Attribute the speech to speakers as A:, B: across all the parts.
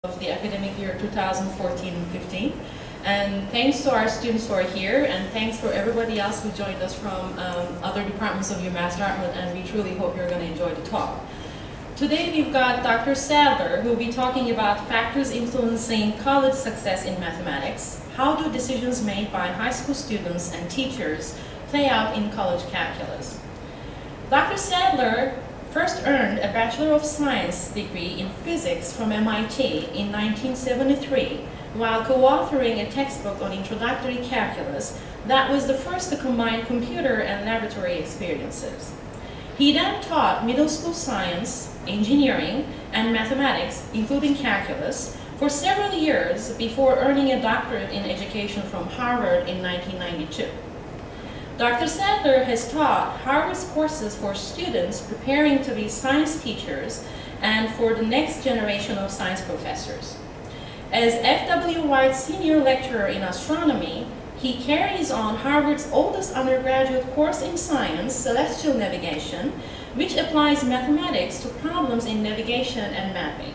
A: of the academic year 2014-15. And thanks to our students who are here, and thanks for everybody else who joined us from other departments of UMass Dartmouth, and we truly hope you're going to enjoy the talk. Today we've got Dr. Sadler, who will be talking about factors influencing college success in mathematics. How do decisions made by high school students and teachers play out in college calculus? Dr. Sadler first earned a Bachelor of Science degree in physics from MIT in 1973 while co-authoring a textbook on introductory calculus that was the first to combine computer and laboratory experiences. He then taught middle school science, engineering, and mathematics, including calculus, for several years before earning a doctorate in education from Harvard in 1992. Dr. Sadler has taught Harvard's courses for students preparing to be science teachers and for the next generation of science professors. As F.W. Wright Senior Lecturer in Astronomy, he carries on Harvard's oldest undergraduate course in science, Celestial Navigation, which applies mathematics to problems in navigation and mapping.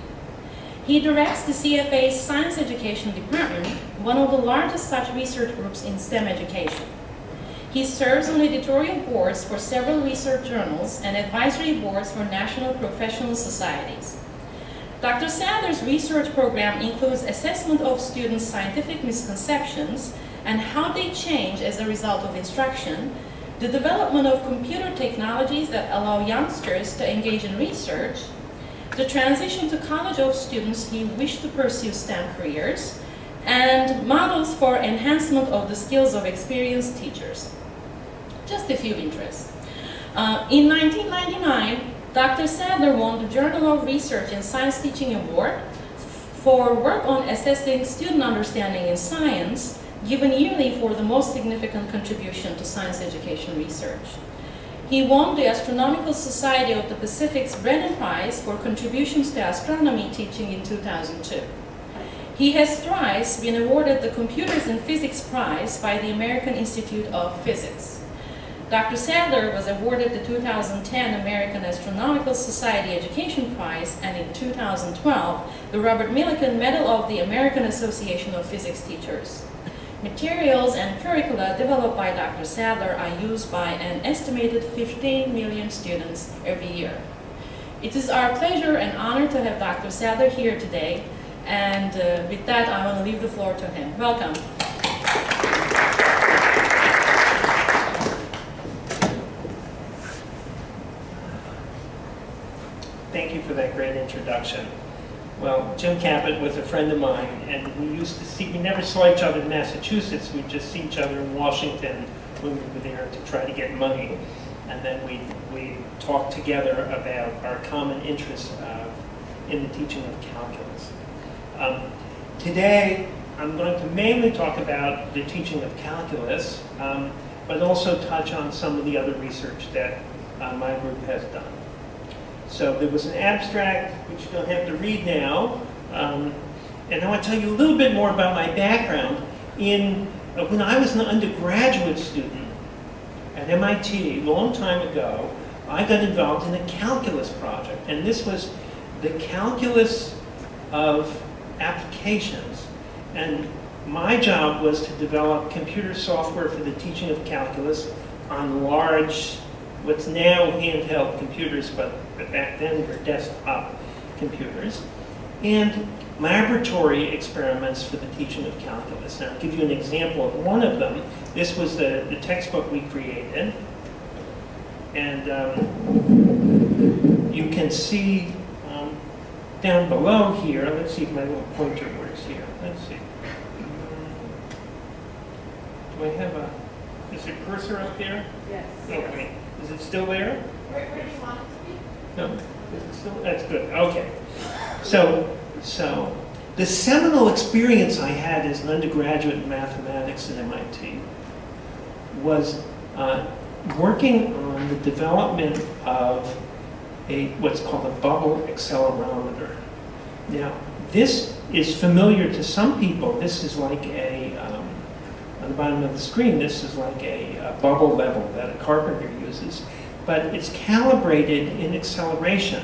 A: He directs the CFA's Science Education Department, one of the largest such research groups in STEM education. He serves on editorial boards for several research journals and advisory boards for national professional societies. Dr. Sadler's research program includes assessment of students' scientific misconceptions and how they change as a result of instruction, the development of computer technologies that allow youngsters to engage in research, the transition to college of students who wish to pursue STEM careers, and models for enhancement of the skills of experienced teachers. Just a few interests. In 1999, Dr. Sadler won the Journal of Research in Science Teaching Award for work on assessing student understanding in science, given yearly for the most significant contribution to science education research. He won the Astronomical Society of the Pacific's Brennan Prize for contributions to astronomy teaching in 2002. He has thrice been awarded the Computers in Physics Prize by the American Institute of Physics. Dr. Sadler was awarded the 2010 American Astronomical Society Education Prize and in 2012 the Robert Millikan Medal of the American Association of Physics Teachers. Materials and curricula developed by Dr. Sadler are used by an estimated 15 million students every year. It is our pleasure and honor to have Dr. Sadler here today, and with that I want to leave the floor to him. Welcome.
B: Thank you for that great introduction. Well, Jim Cabot was a friend of mine, and we never saw each other in Massachusetts. We'd just see each other in Washington when we were there to try to get money. And then we talked together about our common interest in the teaching of calculus. Today, I'm going to mainly talk about the teaching of calculus, but also touch on some of the other research that my group has done. So there was an abstract, which you don't have to read now, and I want to tell you a little bit more about my background. When I was an undergraduate student at MIT a long time ago, I got involved in a calculus project, and this was the calculus of applications. And my job was to develop computer software for the teaching of calculus on large, what's now handheld computers, but back then were desktop computers, and laboratory experiments for the teaching of calculus. Now, I'll give you an example of one of them. This was the textbook we created, and you can see down below here, let's see if my little pointer works here. Let's see. Do I have is there a cursor up there?
C: Yes.
B: Okay. Is it still there?
C: Where do you want it to be?
B: No. Is it still? That's good. Okay. So the seminal experience I had as an undergraduate in mathematics at MIT was working on the development of what's called a bubble accelerometer. Now, this is familiar to some people. This is like on the bottom of the screen, this is like a bubble level that a carpenter uses, but it's calibrated in acceleration.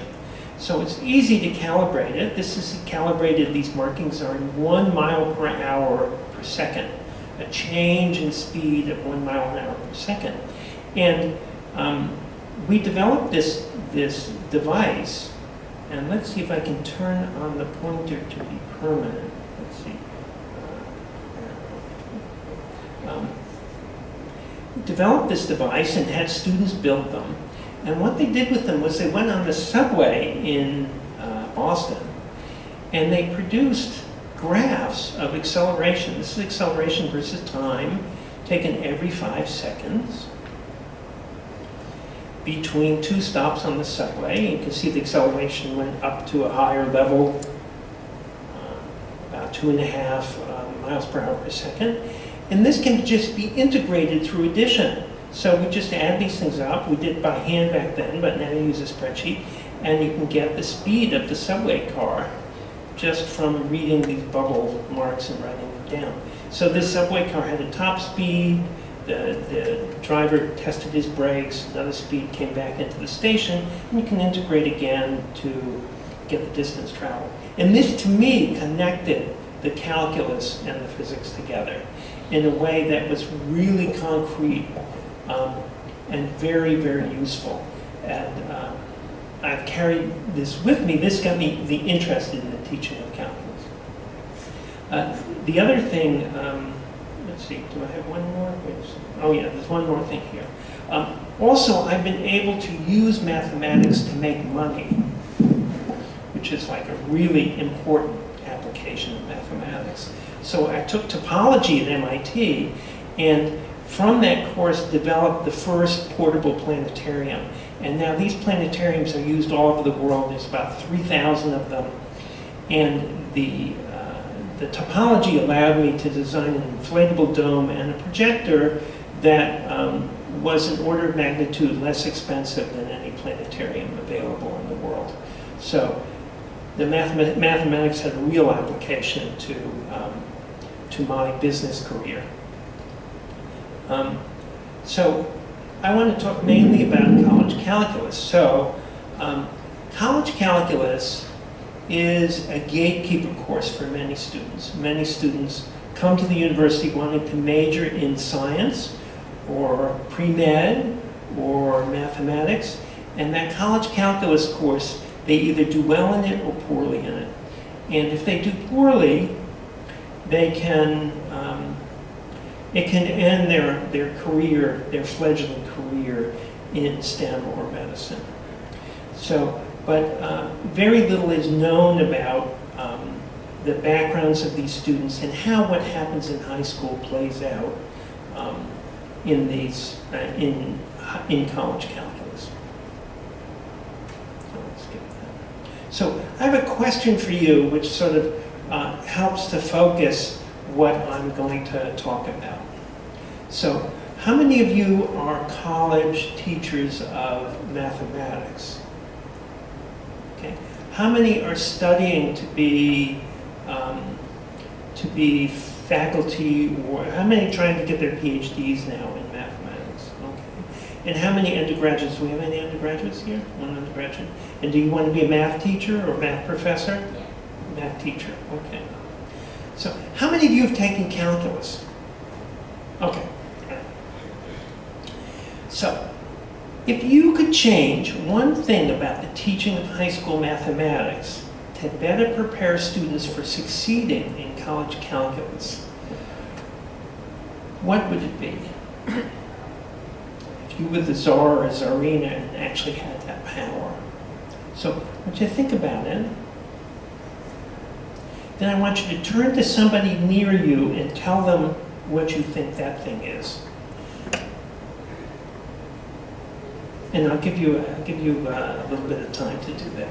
B: So it's easy to calibrate it. This is calibrated, these markings are in 1 mile per hour per second, a change in speed of 1 mile an hour per second. And we developed this device, and let's see if I can turn on the pointer to be permanent. Let's see. We developed this device and had students build them. And what they did with them was they went on the subway in Boston, and they produced graphs of acceleration. This is acceleration versus time, taken every 5 seconds between 2 stops on the subway. You can see the acceleration went up to a higher level, about 2.5 miles per hour per second. And this can just be integrated through addition. So we just add these things up. We did it by hand back then, but now you use a spreadsheet, and you can get the speed of the subway car just from reading these bubble marks and writing them down. So this subway car had a top speed, the driver tested his brakes, another speed came back into the station, and you can integrate again to get the distance traveled. And this, to me, connected the calculus and the physics together in a way that was really concrete and very, very useful. And I've carried this with me. This got me interested in the teaching of calculus. The other thing, let's see, do I have one more? Oh yeah, there's one more thing here. Also, I've been able to use mathematics to make money, which is like a really important application of mathematics. So I took topology at MIT, and from that course developed the first portable planetarium. And now these planetariums are used all over the world. There's about 3,000 of them. And the topology allowed me to design an inflatable dome and a projector that was an order of magnitude less expensive than any planetarium available in the world. So the mathematics had a real application to my business career. So I want to talk mainly about college calculus. So college calculus is a gatekeeper course for many students. Many students come to the university wanting to major in science or pre-med or mathematics, and that college calculus course, they either do well in it or poorly in it. And if they do poorly, they can it can end their career, their fledgling career in STEM or medicine. So, but very little is known about the backgrounds of these students and how what happens in high school plays out in these in college calculus. So let's skip that. So I have a question for you, which sort of helps to focus what I'm going to talk about. So, how many of you are college teachers of mathematics? Okay. How many are studying to be faculty, or how many are trying to get their PhDs now in mathematics? Okay. And how many undergraduates? Do we have any undergraduates here? One undergraduate. And do you want to be a math teacher or a math professor?
C: Yeah.
B: Math teacher. Okay. So, how many of you have taken calculus? Okay. So, if you could change one thing about the teaching of high school mathematics to better prepare students for succeeding in college calculus, what would it be? If you were the czar or czarina and actually had that power. So, I want you to think about it. Then I want you to turn to somebody near you and tell them what you think that thing is. And I'll give you a little bit of time to do that.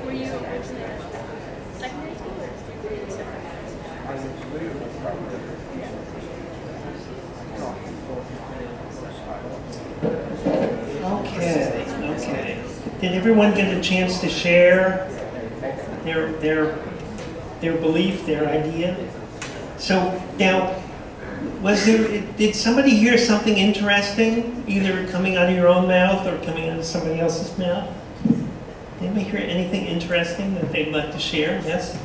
C: Were you actually at secondary school or secondary school?
B: Okay. Did everyone get a chance to share their belief, their idea? So now, did somebody hear something interesting, either coming out of your own mouth or coming out of somebody else's mouth? Did anybody hear anything interesting that they'd like to share? Yes?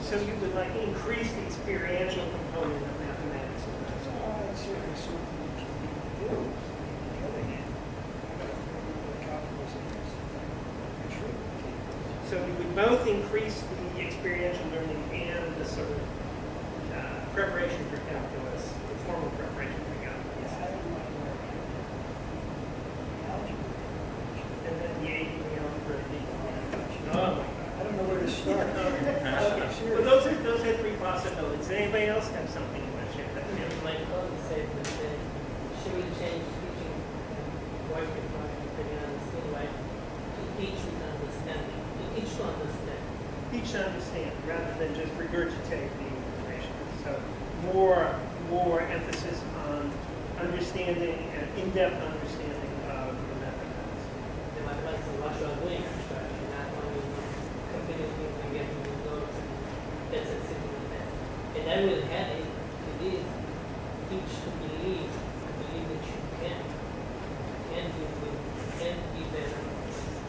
B: So you would like increase the experiential component of mathematics?
D: It's certainly something that you need to do. On the other hand, I got to figure out what calculus is.
B: So you would both increase the experiential learning and the sort of preparation for calculus, the formal preparation for calculus.
D: I don't mind working algebra.
B: And then the algebra. Oh my God.
D: I don't know where to start.
B: Well, those are three possibilities. Anybody else have something you want to share?
E: My colleague said that she will change teaching work from figuring out the skill, right? To teach with understanding, to teach to understand.
B: Teach to understand rather than just regurgitate the information. So more emphasis on understanding and in-depth understanding of the mathematics.
E: The mathematics of what you are doing, actually, not only computing things and getting results, that's a simple test. And I will add it to this, teach to believe that you can do good, can be better.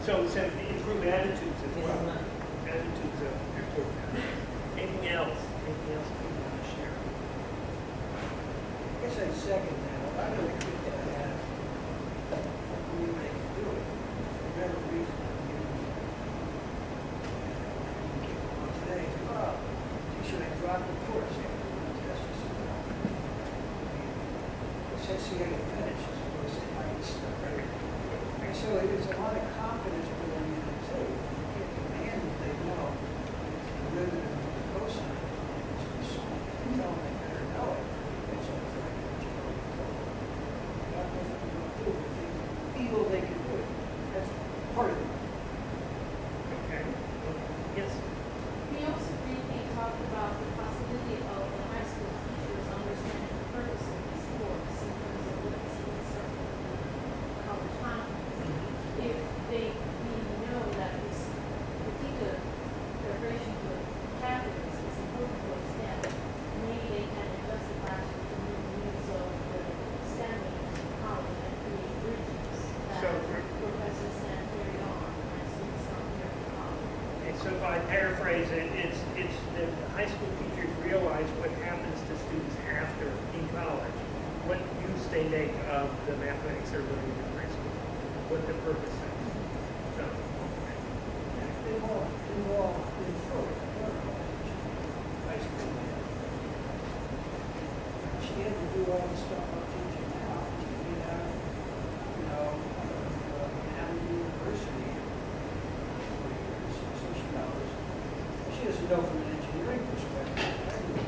B: So improve attitudes as
E: This
B: well.
E: is not.
B: Attitudes of important. Anything else? Anything else you want to share?
D: I guess I'd second that. I really think that we may do it for whatever reason. Today, should I drop the course after the test or something? Since you get finished, it's supposed to start. And so there's a lot of confidence building in it too. You can't demand that they know the derivative of the cosine. So you tell them they better know it. It's all right. God knows what they're going to do if they feel they can do it. That's part of it.
B: Okay. Yes.
C: We also briefly talked about the possibility of the high school teachers understanding the purpose of these courses in terms of what is in certain college conference. If they really know that this particular preparation for calculus is important for STEM, maybe they can adjust the classroom to meet the needs of the STEM majors in college and create bridges
B: So
C: that
B: for-
C: professors can carry on and students don't hear from college.
B: And so if I paraphrase it, it's that the high school teachers realize what happens to students after in college, what use they make of the mathematics they're learning in high school, what the purpose is. So,
D: They've all been through it. I you know, from an engineering perspective, I think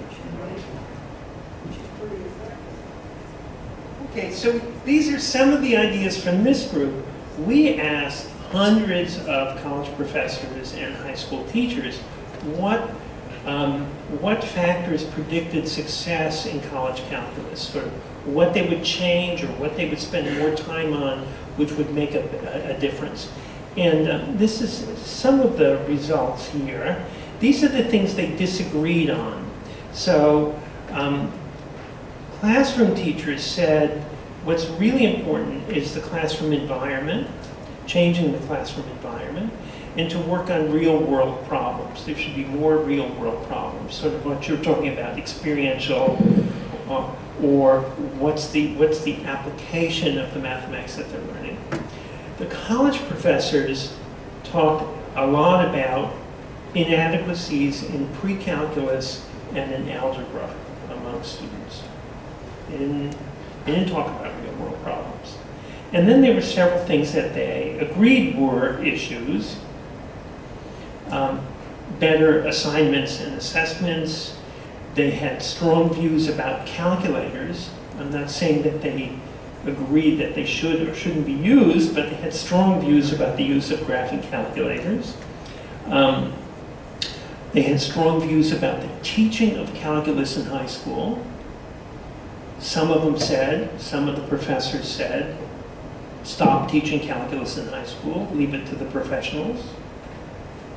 D: she's pretty effective.
B: Okay, so these are some of the ideas from this group. We asked hundreds of college professors and high school teachers what factors predicted success in college calculus, sort of what they would change or what they would spend more time on, which would make a difference. And this is some of the results here. These are the things they disagreed on. So classroom teachers said what's really important is the classroom environment, changing the classroom environment, and to work on real-world problems. There should be more real-world problems, sort of what you're talking about, experiential, or what's the application of the mathematics that they're learning. The college professors talked a lot about inadequacies in pre-calculus and in algebra among students. They didn't talk about real-world problems. And then there were several things that they agreed were issues. Better assignments and assessments. They had strong views about calculators. I'm not saying that they agreed that they should or shouldn't be used, but they had strong views about the use of graphing calculators. They had strong views about the teaching of calculus in high school. Some of them said, some of the professors said, stop teaching calculus in high school, leave it to the professionals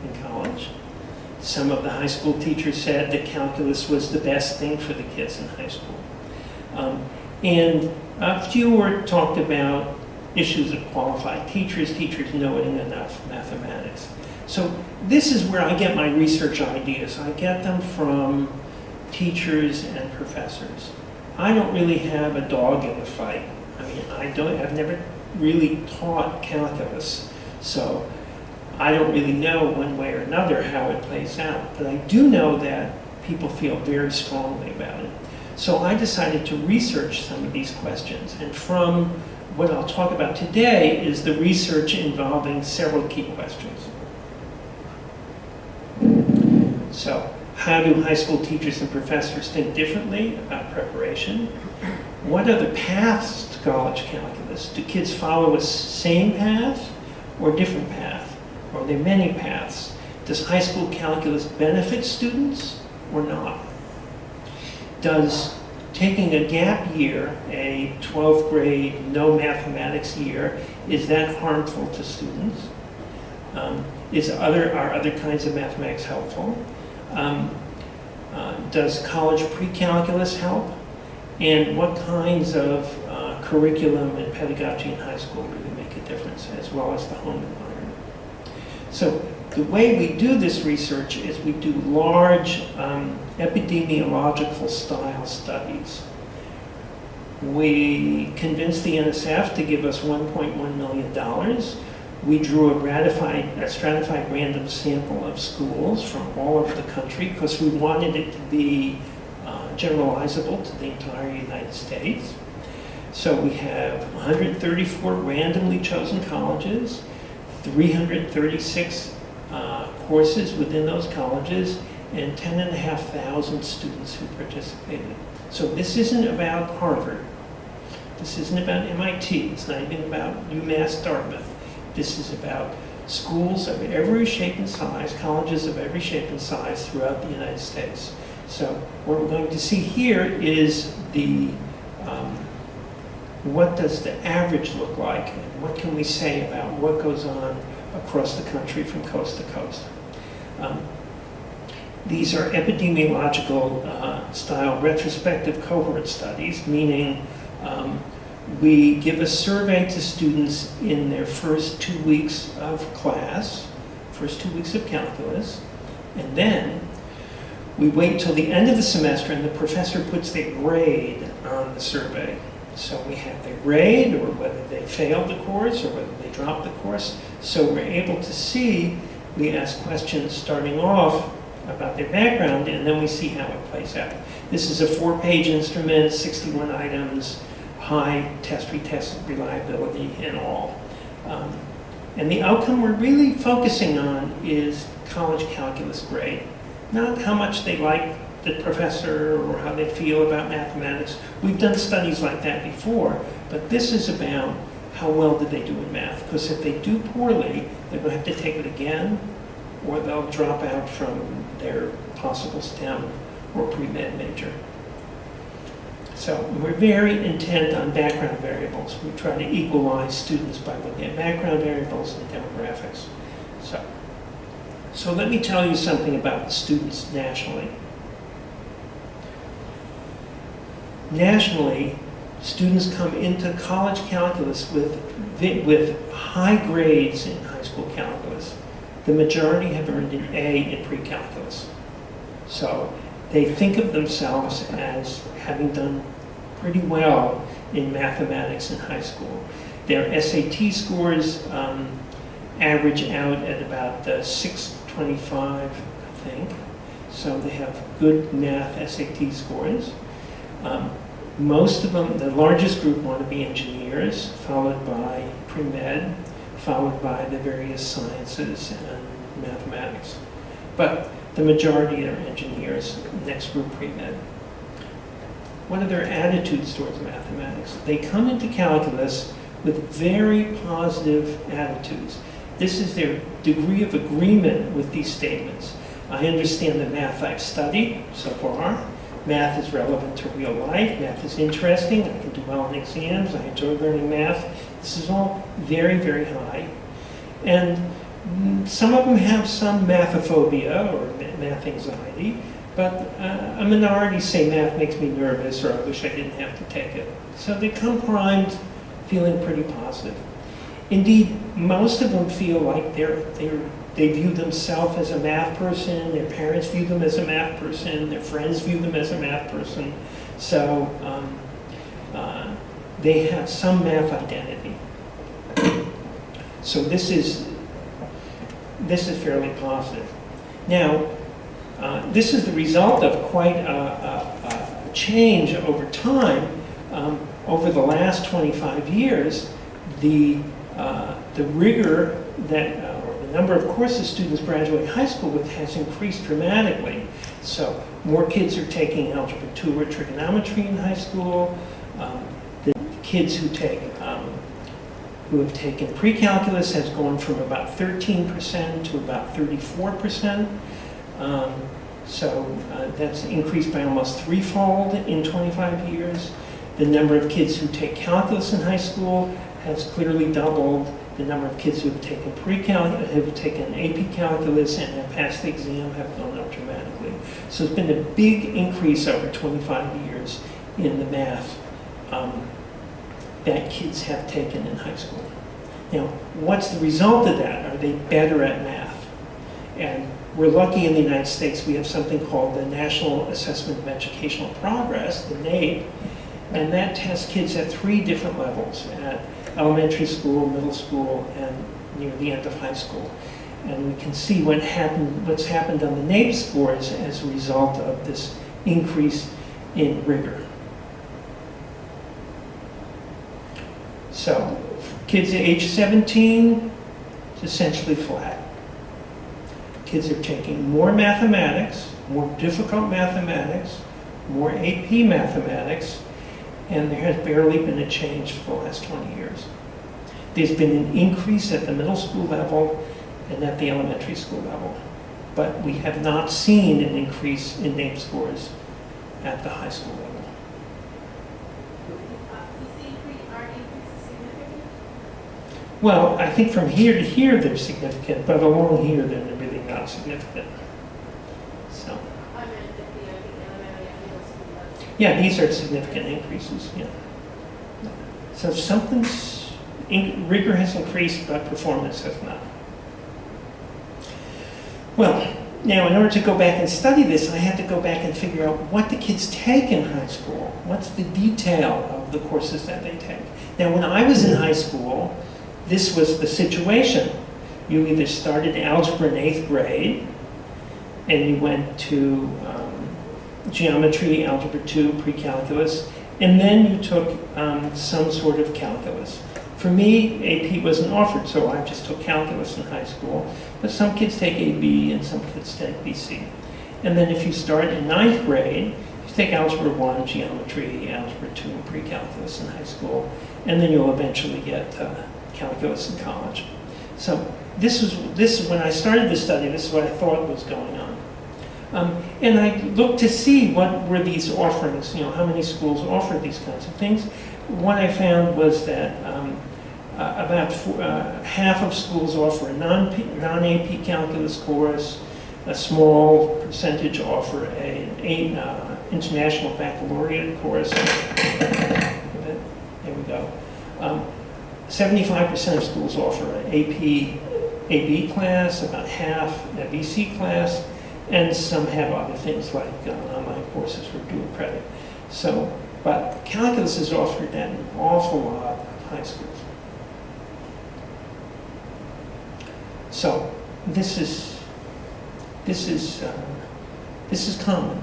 B: in college. Some of the high school teachers said that calculus was the best thing for the kids in high school. And a few were talked about issues of qualified teachers knowing enough mathematics. So this is where I get my research ideas. I get them from teachers and professors. I don't really have a dog in the fight. I mean, I've never really taught calculus, so I don't really know one way or another how it plays out. But I do know that people feel very strongly about it. So I decided to research some of these questions. And from what I'll talk about today is the research involving several key questions. So, how do high school teachers and professors think differently about preparation? What are the paths to college calculus? Do kids follow a same path or different path? Or are there many paths? Does high school calculus benefit students or not? Does taking a gap year, a 12th grade no mathematics year, is that harmful to students? Are other kinds of mathematics helpful? Does college pre-calculus help? And what kinds of curriculum and pedagogy in high school really make a difference, as well as the home environment? So the way we do this research is we do large epidemiological style studies. We convinced the NSF to give us $1.1 million. We drew a stratified random sample of schools from all over the country because we wanted it to be generalizable to the entire United States. So we have 134 randomly chosen colleges, 336 courses within those colleges, and 10,500 students who participated. So this isn't about Harvard. This isn't about MIT. It's not even about UMass Dartmouth. This is about schools of every shape and size, colleges of every shape and size throughout the United States. So what we're going to see here is what does the average look like, and what can we say about what goes on across the country from coast to coast. These are epidemiological style retrospective cohort studies, meaning we give a survey to students in their first 2 weeks of class, first 2 weeks of calculus, and then we wait till the end of the semester and the professor puts their grade on the survey. So we have their grade, or whether they failed the course, or whether they dropped the course. So we're able to see, we ask questions starting off about their background, and then we see how it plays out. This is a 4-page instrument, 61 items, high test-retest reliability and all. And the outcome we're really focusing on is college calculus grade. not how much they like the professor or how they feel about mathematics. We've done studies like that before, but this is about how well did they do in math. Because if they do poorly, they're going to have to take it again, or they'll drop out from their possible STEM or pre-med major. So we're very intent on background variables. We try to equalize students by looking at background variables and demographics. So let me tell you something about the students nationally. Nationally, students come into college calculus with high grades in high school calculus. The majority have earned an A in pre-calculus. So they think of themselves as having done pretty well in mathematics in high school. Their SAT scores average out at about 625, I think. So they have good math SAT scores. Most of them, the largest group, want to be engineers, followed by pre-med, followed by the various sciences and mathematics. But the majority are engineers, next group pre-med. What are their attitudes towards mathematics? They come into calculus with very positive attitudes. This is their degree of agreement with these statements. I understand the math I've studied so far. Math is relevant to real life. Math is interesting. I can do well on exams. I enjoy learning math. This is all very, very high. And some of them have some mathophobia or math anxiety, but a minority say math makes me nervous or I wish I didn't have to take it. So they come primed feeling pretty positive. Indeed, most of them feel like they view themselves as a math person, their parents view them as a math person, their friends view them as a math person. So they have some math identity. So this is fairly positive. Now, this is the result of quite a change over time. Over the last 25 years, the rigor that the number of courses students graduate high school with has increased dramatically. So more kids are taking Algebra 2 or trigonometry in high school. The kids who have taken pre-calculus has gone from about 13% to about 34%. So that's increased by almost threefold in 25 years. The number of kids who take calculus in high school has clearly doubled. The number of kids who have taken have taken AP calculus and have passed the exam have gone up dramatically. So it's been a big increase over 25 years in the math that kids have taken in high school. Now, what's the result of that? Are they better at math? And we're lucky in the United States, we have something called the National Assessment of Educational Progress, the NAEP, and that tests kids at 3 different levels, at elementary school, middle school, and near the end of high school. And we can see what's happened on the NAEP scores as a result of this increase in rigor. So, for kids at age 17, it's essentially flat. Kids are taking more mathematics, more difficult mathematics, more AP mathematics, and there has barely been a change for the last 20 years. There's been an increase at the middle school level and at the elementary school level, but we have not seen an increase in NAEP scores at the high school level.
C: Are increases significant?
B: Well, I think from here to here they're significant, but along here they're really not significant. So,
C: I meant at the elementary and middle school level.
B: yeah, these are significant increases, yeah. So rigor has increased, but performance has not. Well, now in order to go back and study this, I had to go back and figure out what the kids take in high school. What's the detail of the courses that they take? Now, when I was in high school, this was the situation. You either started algebra in 8th grade, and you went to geometry, algebra 2, pre-calculus, and then you took some sort of calculus. For me, AP wasn't offered, so I just took calculus in high school. But some kids take AB and some kids take BC. And then if you start in 9th grade, you take Algebra 1, Geometry, Algebra 2, and Pre-Calculus in high school, and then you'll eventually get Calculus in college. So this is when I started this study, this is what I thought was going on. And I looked to see what were these offerings, how many schools offered these kinds of things. What I found was that about half of schools offer a non-AP calculus course, a small percentage offer an international baccalaureate course. There we go. 75% of schools offer an AB class, about half a BC class, and some have other things like online courses for dual credit. So, but calculus is offered at an awful lot of high schools. So this is common,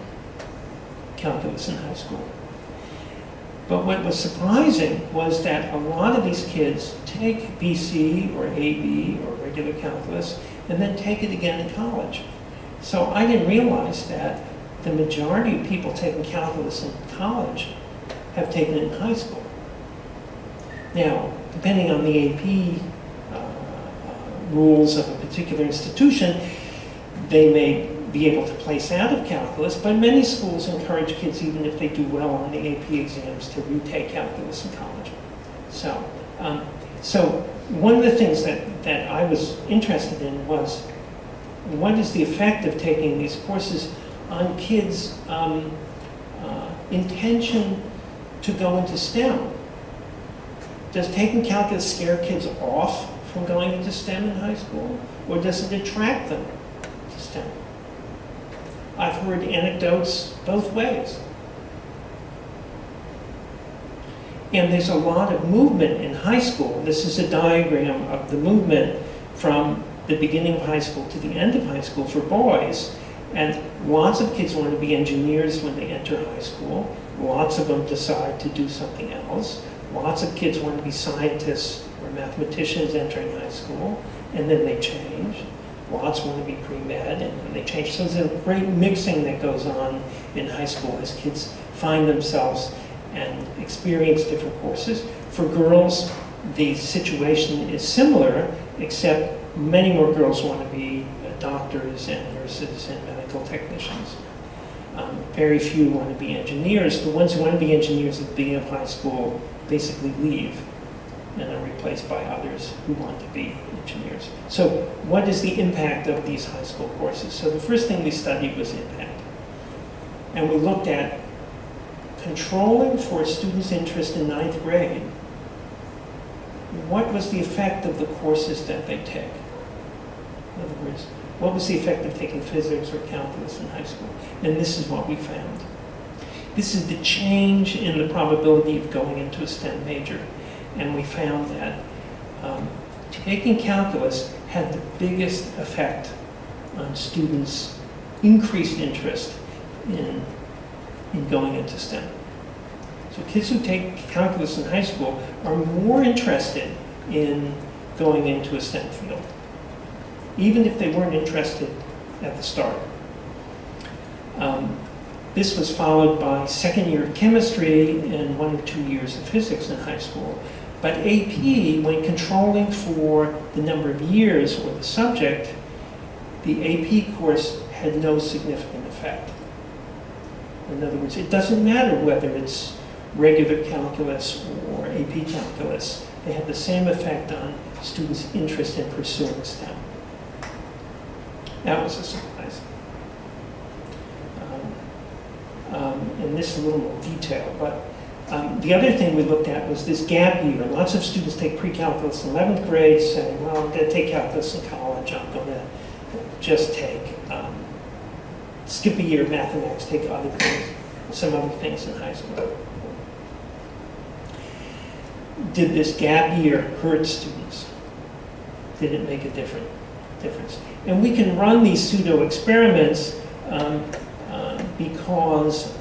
B: calculus in high school. But what was surprising was that a lot of these kids take BC or AB or regular calculus and then take it again in college. So I didn't realize that the majority of people taking calculus in college have taken it in high school. Now, depending on the AP rules of a particular institution, they may be able to place out of calculus, but many schools encourage kids, even if they do well on the AP exams, to retake calculus in college. So one of the things that I was interested in was, what is the effect of taking these courses on kids' intention to go into STEM? Does taking calculus scare kids off from going into STEM in high school, or does it attract them to STEM? I've heard anecdotes both ways. And there's a lot of movement in high school. This is a diagram of the movement from the beginning of high school to the end of high school for boys. And lots of kids want to be engineers when they enter high school. Lots of them decide to do something else. Lots of kids want to be scientists or mathematicians entering high school, and then they change. Lots want to be pre-med, and then they change. So there's a great mixing that goes on in high school as kids find themselves and experience different courses. For girls, the situation is similar, except many more girls want to be doctors and nurses and medical technicians. Very few want to be engineers. The ones who want to be engineers at the beginning of high school basically leave and are replaced by others who want to be engineers. So what is the impact of these high school courses? So the first thing we studied was impact. And we looked at controlling for students' interest in 9th grade. What was the effect of the courses that they take? In other words, what was the effect of taking physics or calculus in high school? And this is what we found. This is the change in the probability of going into a STEM major. And we found that taking calculus had the biggest effect on students' increased interest in going into STEM. So kids who take calculus in high school are more interested in going into a STEM field, even if they weren't interested at the start. This was followed by second year of chemistry and 1 or 2 years of physics in high school. But AP, when controlling for the number of years or the subject, the AP course had no significant effect. In other words, it doesn't matter whether it's regular calculus or AP calculus. They have the same effect on students' interest in pursuing STEM. That was a surprise. And this is a little more detailed, but the other thing we looked at was this gap year. Lots of students take pre-calculus in 11th grade, saying, well, I'm going to take calculus in college. I'm going to just skip a year of mathematics, take other things, some other things in high school. Did this gap year hurt students? Did it make a difference? And we can run these pseudo experiments because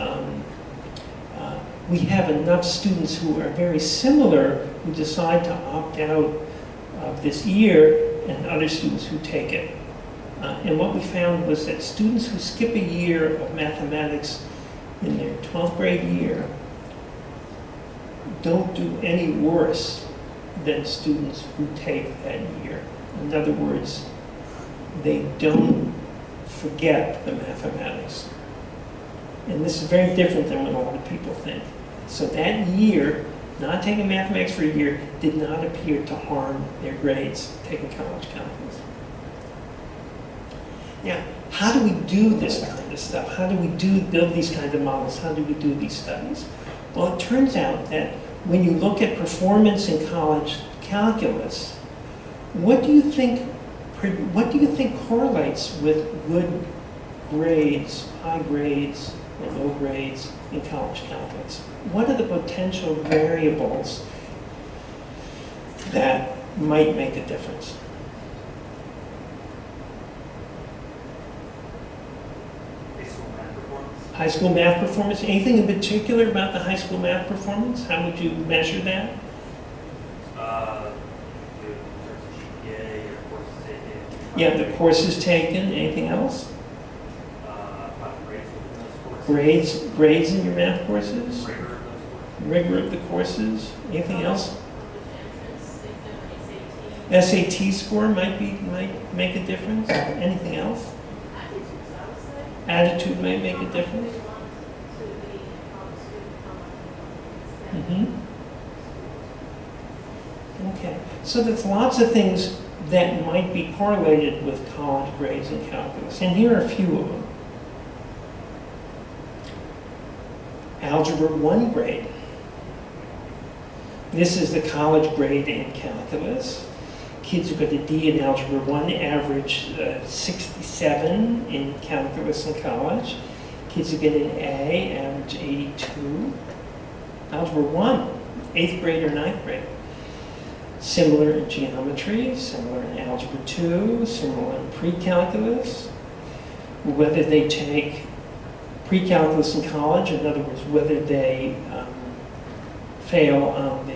B: we have enough students who are very similar who decide to opt out of this year and other students who take it. And what we found was that students who skip a year of mathematics in their 12th grade year don't do any worse than students who take that year. In other words, they don't forget the mathematics. And this is very different than what a lot of people think. So that year, not taking mathematics for a year, did not appear to harm their grades taking college calculus. Now, how do we do this kind of stuff? How do we build these kinds of models? How do we do these studies? Well, it turns out that when you look at performance in college calculus, what do you think correlates with good grades, high grades, or low grades in college calculus? What are the potential variables that might make a difference? High school math performance. Anything in particular about the high school math performance? How would you measure that?
F: GPA or courses taken.
B: Yeah, the courses taken. Anything else?
F: Grades within those courses.
B: Grades in your math courses?
F: Rigor of those courses.
B: Rigor of the courses. Anything else?
C: Entrance, exam,
B: SAT score might make a difference. Anything else?
C: attitudes, I would say.
B: Attitude might make a difference.
C: They want to be how the student, how much they want to
B: Mm-hmm. Okay, so there's lots of things that might be correlated with college grades in calculus, and here are a few of them. Algebra 1 grade. This is the college grade in calculus. Kids who got a D in Algebra 1 average 67 in calculus in college. Kids who get an A average 82. Algebra 1, 8th grade or 9th grade. Similar in geometry, similar in Algebra 2, similar in pre-calculus. Whether they take pre-calculus in college, in other words, whether they fail on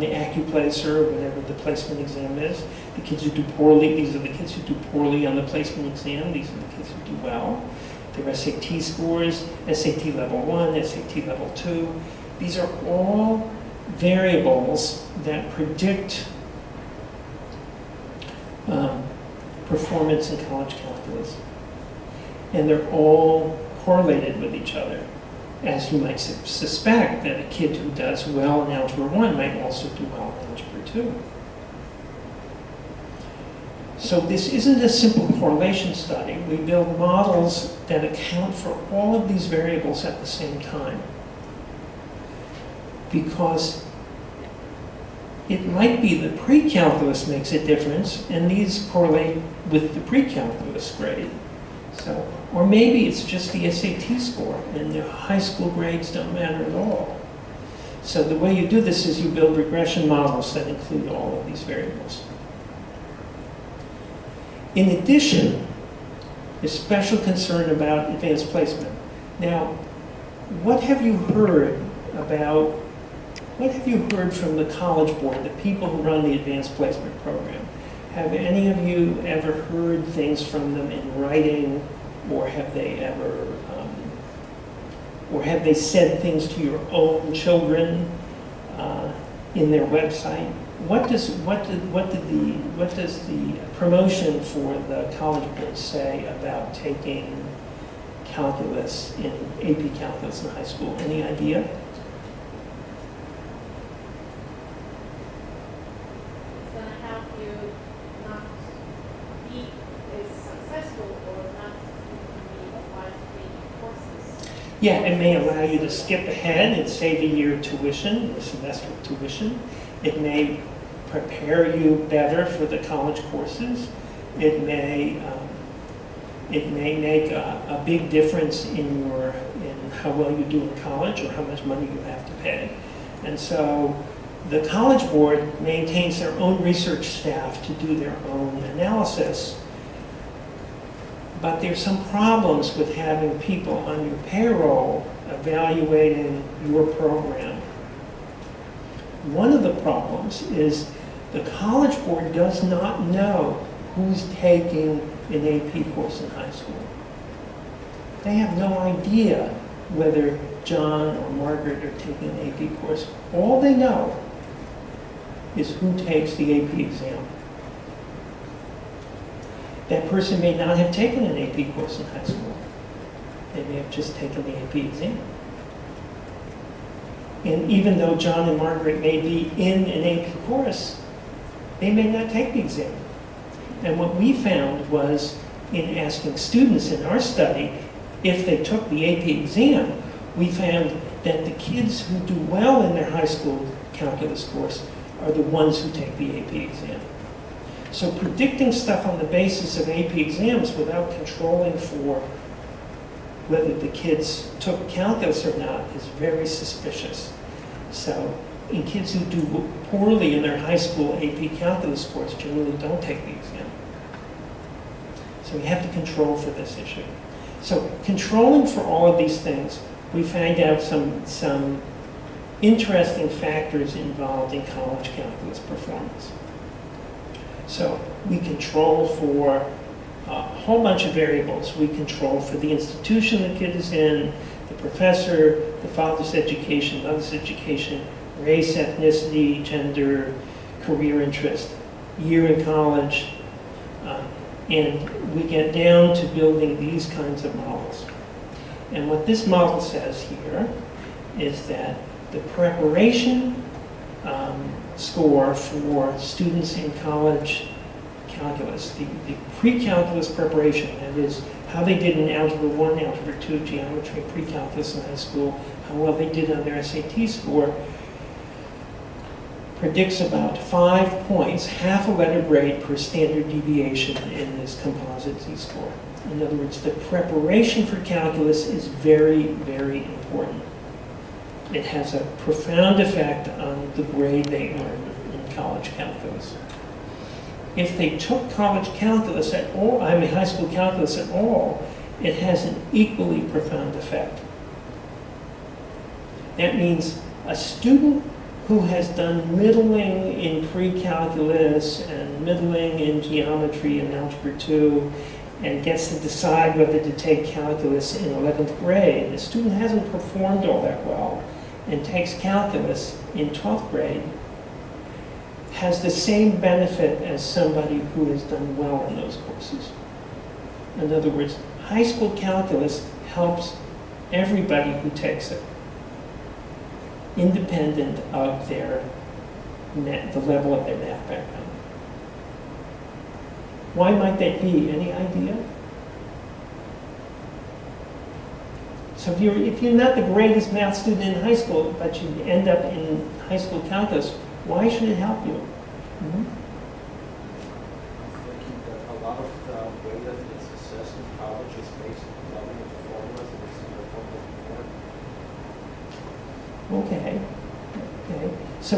B: the AccuPlacer or whatever the placement exam is. The kids who do poorly, these are the kids who do poorly on the placement exam. These are the kids who do well. Their SAT scores, SAT level 1, SAT level 2. These are all variables that predict performance in college calculus. And they're all correlated with each other. As you might suspect that a kid who does well in Algebra 1 might also do well in Algebra 2. So this isn't a simple correlation study. We build models that account for all of these variables at the same time. Because it might be the pre-calculus makes a difference, and these correlate with the pre-calculus grade. So, or maybe it's just the SAT score, and the high school grades don't matter at all. So the way you do this is you build regression models that include all of these variables. In addition, there's special concern about advanced placement. Now, what have you heard from the College Board, the people who run the advanced placement program? Have any of you ever heard things from them in writing, or have they ever, or have they said things to your own children in their website? What does the promotion for the College Board say about taking calculus in AP calculus in high school? Any idea?
C: It's going to help you not be as successful or not be applied to courses.
B: Yeah, it may allow you to skip ahead and save a year of tuition, a semester of tuition. It may prepare you better for the college courses. It may make a big difference in how well you do in college or how much money you have to pay. And so the College Board maintains their own research staff to do their own analysis. But there's some problems with having people on your payroll evaluating your program. One of the problems is the College Board does not know who's taking an AP course in high school. They have no idea whether John or Margaret are taking an AP course. All they know is who takes the AP exam. That person may not have taken an AP course in high school. They may have just taken the AP exam. And even though John and Margaret may be in an AP course, they may not take the exam. And what we found was, in asking students in our study if they took the AP exam, we found that the kids who do well in their high school calculus course are the ones who take the AP exam. So predicting stuff on the basis of AP exams without controlling for whether the kids took calculus or not is very suspicious. So in kids who do poorly in their high school AP calculus course generally don't take the exam. So we have to control for this issue. So controlling for all of these things, we find out some interesting factors involved in college calculus performance. So we control for a whole bunch of variables. We control for the institution the kid is in, the professor, the father's education, mother's education, race, ethnicity, gender, career interest, year in college, and we get down to building these kinds of models. And what this model says here is that the preparation score for students in college calculus, the pre-calculus preparation, that is how they did in Algebra 1, Algebra 2, geometry, pre-calculus in high school, how well they did on their SAT score, predicts about 5 points, half a letter grade per standard deviation in this composite z-score. In other words, the preparation for calculus is very, very important. It has a profound effect on the grade they earn in college calculus. If they took college calculus at all, high school calculus at all, it has an equally profound effect. That means a student who has done middling in pre-calculus and middling in geometry and Algebra 2 and gets to decide whether to take calculus in 11th grade, the student hasn't performed all that well and takes calculus in 12th grade, has the same benefit as somebody who has done well in those courses. In other words, high school calculus helps everybody who takes it, independent of the level of their math background. Why might that be? Any idea? So if you're not the greatest math student in high school, but you end up in high school calculus, why should it help you? Mm-hmm.
G: I'm thinking that a lot of the way that it's assessed in college is based on loving the formulas and it's in the formulas before.
B: Okay. So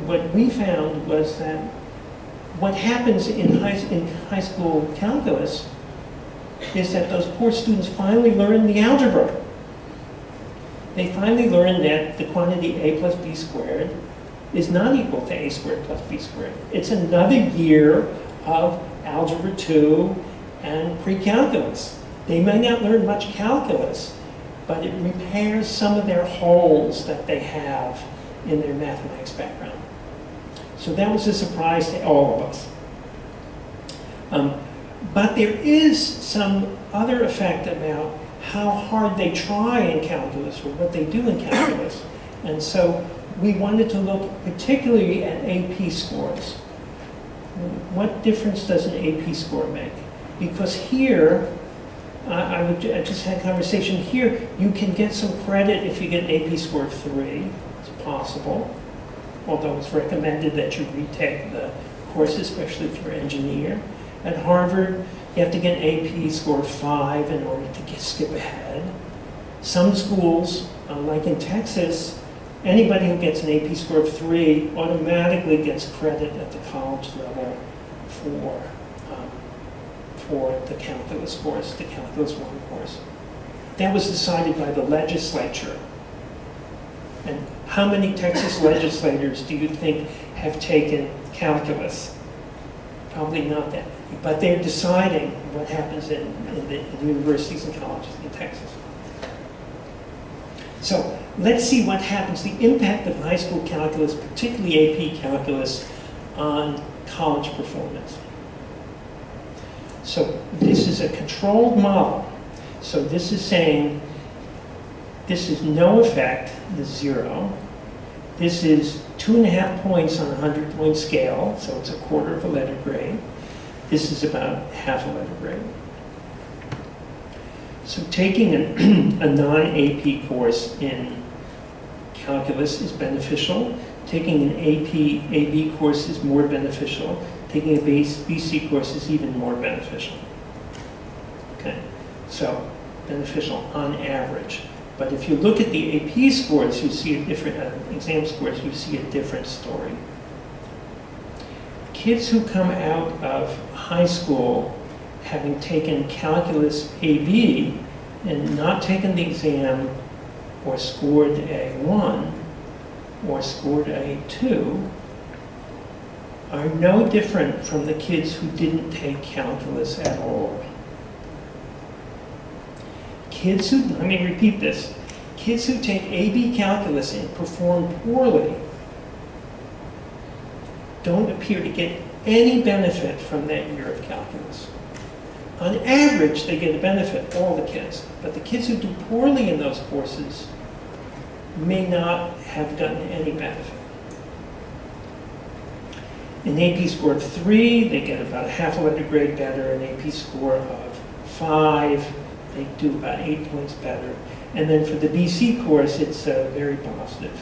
B: what we found was that what happens in high school calculus is that those poor students finally learn the algebra. They finally learn that the quantity a plus b squared is not equal to a squared plus b squared. It's another year of Algebra 2 and pre-calculus. They may not learn much calculus, but it repairs some of their holes that they have in their mathematics background. So that was a surprise to all of us. But there is some other effect about how hard they try in calculus or what they do in calculus. And so we wanted to look particularly at AP scores. What difference does an AP score make? Because here, I just had a conversation here, you can get some credit if you get an AP score of 3. It's possible, although it's recommended that you retake the course, especially if you're an engineer. At Harvard, you have to get an AP score of 5 in order to skip ahead. Some schools, like in Texas, anybody who gets an AP score of 3 automatically gets credit at the college level for the calculus course, the Calculus 1 course. That was decided by the legislature. And how many Texas legislators do you think have taken calculus? Probably not that, but they're deciding what happens in the universities and colleges in Texas. So let's see what happens, the impact of high school calculus, particularly AP calculus, on college performance. So this is a controlled model. So this is saying this is no effect, this is 0. This is 2.5 points on a 100-point scale, so it's a quarter of a letter grade. This is about half a letter grade. So taking a non-AP course in calculus is beneficial. Taking an AB course is more beneficial. Taking a BC course is even more beneficial. Okay, so beneficial on average. But if you look at the AP scores, you see a different, exam scores, you see a different story. Kids who come out of high school having taken calculus AB and not taken the exam or scored a 1 or scored a 2 are no different from the kids who didn't take calculus at all. Kids who, let me repeat this, kids who take AB calculus and perform poorly don't appear to get any benefit from that year of calculus. On average, they get a benefit, all the kids, but the kids who do poorly in those courses may not have gotten any benefit. An AP score of 3, they get about a half a letter grade better. An AP score of 5, they do about 8 points better. And then for the BC course, it's very positive,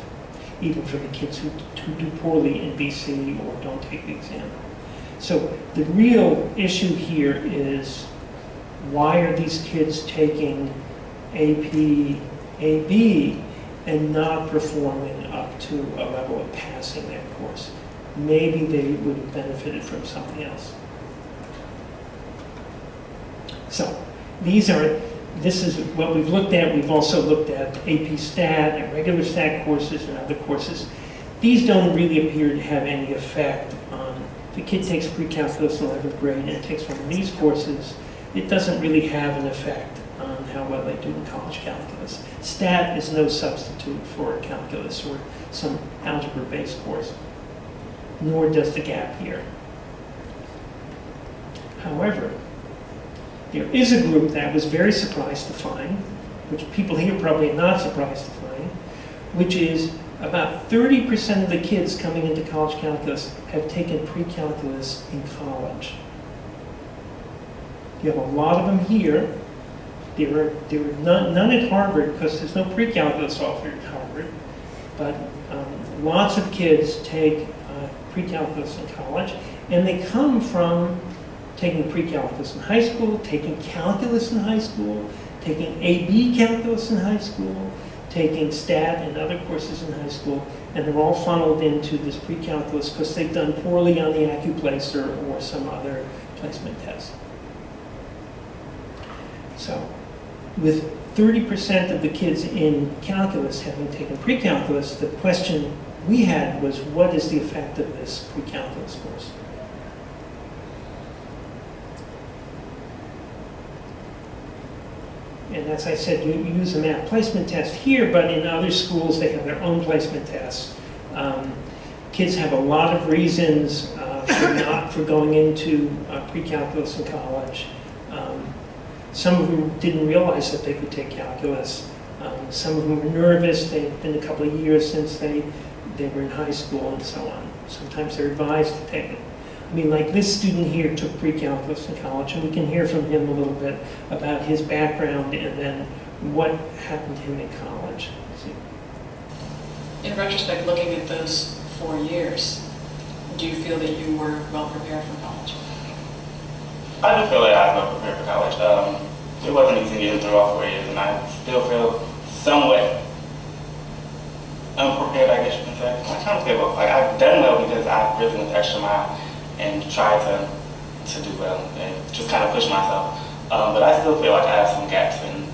B: even for the kids who do poorly in BC or don't take the exam. So the real issue here is, why are these kids taking AP, AB, and not performing up to a level of passing that course? Maybe they would have benefited from something else. So this is what we've looked at. We've also looked at AP Stat and regular Stat courses and other courses. These don't really appear to have any effect on, if a kid takes pre-calculus in 11th grade and takes one of these courses, it doesn't really have an effect on how well they do in college calculus. Stat is no substitute for calculus or some algebra-based course, nor does the gap year. However, there is a group that I was very surprised to find, which people here probably are not surprised to find, which is about 30% of the kids coming into college calculus have taken pre-calculus in college. You have a lot of them here. There are none at Harvard because there's no pre-calculus offered at Harvard, but lots of kids take pre-calculus in college, and they come from taking pre-calculus in high school, taking calculus in high school, taking AB calculus in high school, taking stat and other courses in high school, and they're all funneled into this pre-calculus because they've done poorly on the AccuPlacer or some other placement test. So with 30% of the kids in calculus having taken pre-calculus, the question we had was, what is the effect of this pre-calculus course? And as I said, you use a math placement test here, but in other schools they have their own placement tests. Kids have a lot of reasons for going into pre-calculus in college. Some of them didn't realize that they could take calculus. Some of them were nervous. They've been a couple of years since they were in high school and so on. Sometimes they're advised to take it. I mean, like this student here took pre-calculus in college, and we can hear from him a little bit about his background and then what happened to him in college.
H: In retrospect, looking at those 4 years, do you feel that you were well prepared for college?
I: I do feel that I was well prepared for college. It wasn't easy getting through all 4 years, and I still feel somewhat unprepared, I guess you can say. I kind of feel like I've done well because I really went the extra mile and tried to do well and just kind of push myself. But I still feel like I have some gaps in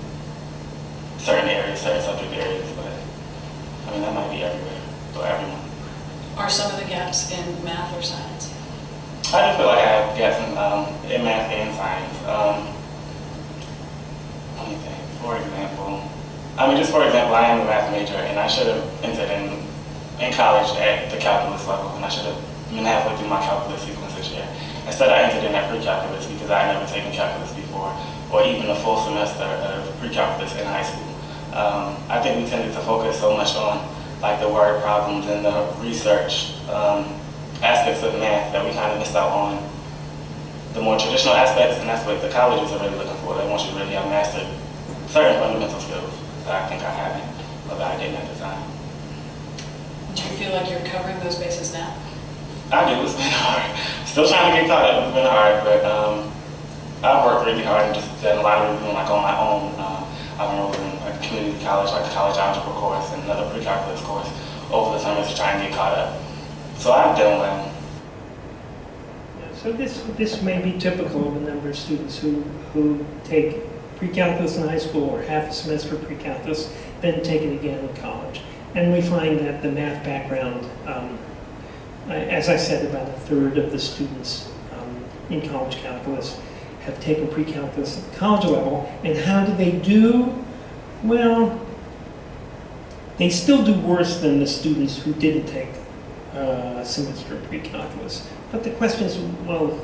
I: certain areas, certain subject areas, but I mean, that might be everywhere for everyone.
H: Are some of the gaps in math or science?
I: I do feel like I have gaps in math and science. Let me think. For example, just for example, I am a math major, and I should have entered in college at the calculus level, and I should have been halfway through my calculus sequence this year. Instead, I entered in at pre-calculus because I had never taken calculus before, or even a full semester of pre-calculus in high school. I think we tended to focus so much on like the word problems and the research aspects of math that we kind of missed out on the more traditional aspects, and that's what the colleges are really looking for. They want you to really have mastered certain fundamental skills that I think I haven't, or that I didn't at the time.
H: Do you feel like you're covering those bases now?
I: I do. It's been hard. Still trying to get caught up. It's been hard, but I've worked really hard and just done a lot of reviewing like on my own. I've enrolled in like a community college, like a college algebra course and another pre-calculus course over the summers to try and get caught up. So I've done well.
B: So this may be typical of a number of students who take pre-calculus in high school or half a semester of pre-calculus, then take it again in college. And we find that the math background, as I said, about a third of the students in college calculus have taken pre-calculus at the college level. And how do they do? Well, they still do worse than the students who didn't take a semester of pre-calculus. But the question is, well,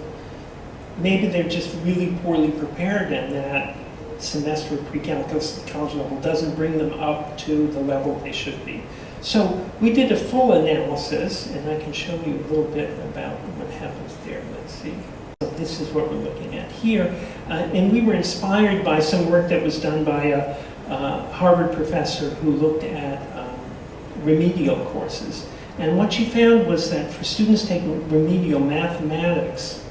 B: maybe they're just really poorly prepared, and that semester of pre-calculus at the college level doesn't bring them up to the level they should be. So we did a full analysis, and I can show you a little bit about what happens there. Let's see. So this is what we're looking at here. And we were inspired by some work that was done by a Harvard professor who looked at remedial courses. And what she found was that for students taking remedial mathematics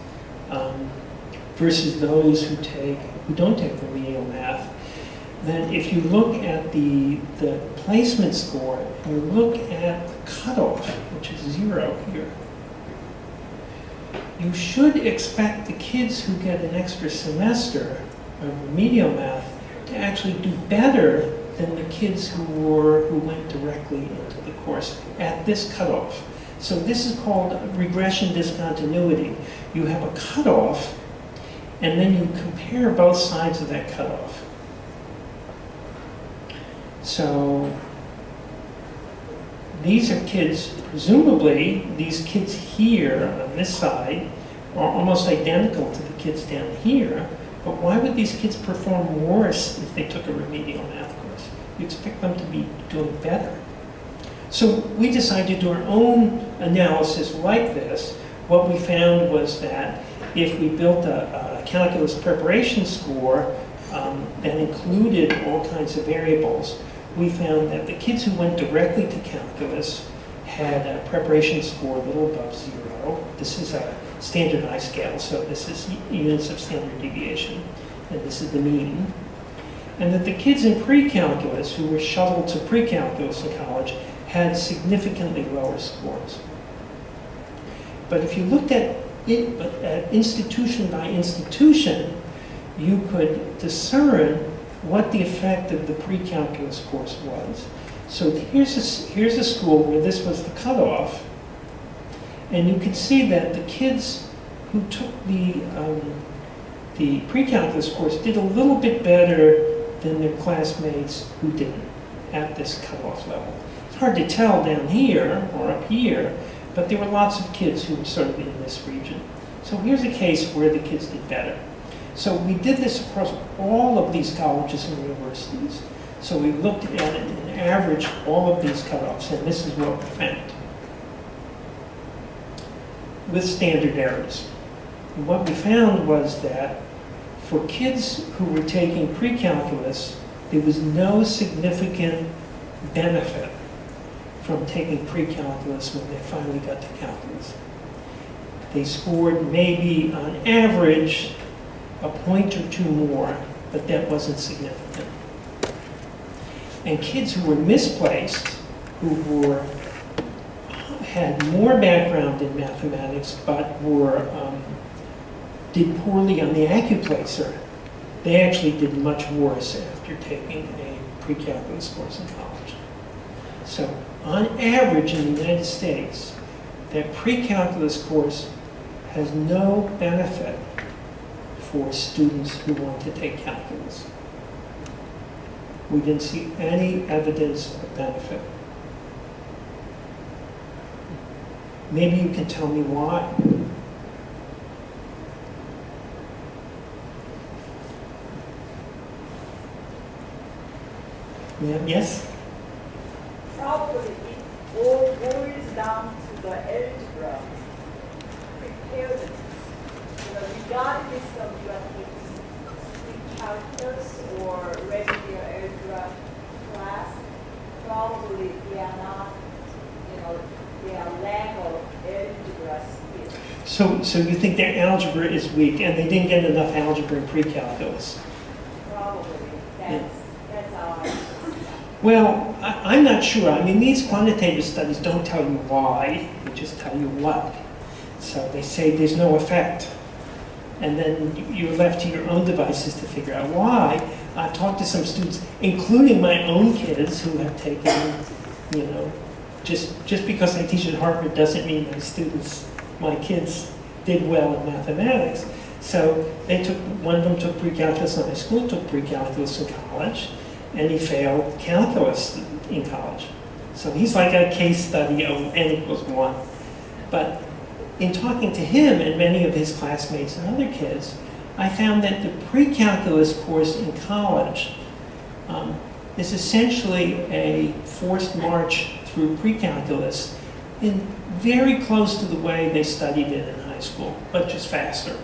B: versus those who don't take remedial math, then if you look at the placement score, and you look at the cutoff, which is 0 here, you should expect the kids who get an extra semester of remedial math to actually do better than the kids who went directly into the course at this cutoff. So this is called regression discontinuity. You have a cutoff, and then you compare both sides of that cutoff. So these are kids, presumably, these kids here on this side are almost identical to the kids down here, but why would these kids perform worse if they took a remedial math course? You expect them to be doing better. So we decided to do our own analysis like this. What we found was that if we built a calculus preparation score that included all kinds of variables, we found that the kids who went directly to calculus had a preparation score a little above 0. This is a standardized scale, so this is units of standard deviation, and this is the mean. And that the kids in pre-calculus who were shuttled to pre-calculus in college had significantly lower scores. But if you looked at it at institution by institution, you could discern what the effect of the pre-calculus course was. So here's a school where this was the cutoff, and you can see that the kids who took the pre-calculus course did a little bit better than their classmates who didn't at this cutoff level. It's hard to tell down here or up here, but there were lots of kids who were sort of in this region. So here's a case where the kids did better. So we did this across all of these colleges and universities. So we looked at it and averaged all of these cutoffs, and this is what we found with standard errors. And what we found was that for kids who were taking pre-calculus, there was no significant benefit from taking pre-calculus when they finally got to calculus. They scored maybe on average a point or two more, but that wasn't significant. And kids who were misplaced, who had more background in mathematics but did poorly on the AccuPlacer, they actually did much worse after taking a pre-calculus course in college. So on average in the United States, that pre-calculus course has no benefit for students who want to take calculus. We didn't see any evidence of benefit. Maybe you can tell me why. Yeah, yes?
J: Probably it all boils down to the algebra preparedness. Regardless of your taking calculus or regular algebra class, probably they are not, they are lack of algebra skills.
B: So you think their algebra is weak and they didn't get enough algebra in pre-calculus?
J: Probably that's how I.
B: Well, I'm not sure. I mean, these quantitative studies don't tell you why, they just tell you what. So they say there's no effect. And then you're left to your own devices to figure out why. I've talked to some students, including my own kids, who have taken, just because I teach at Harvard doesn't mean my kids did well in mathematics. So one of them took pre-calculus in high school, took pre-calculus in college, and he failed calculus in college. So he's like a case study of n=1. But in talking to him and many of his classmates and other kids, I found that the pre-calculus course in college is essentially a forced march through pre-calculus in very close to the way they studied it in high school, but just faster.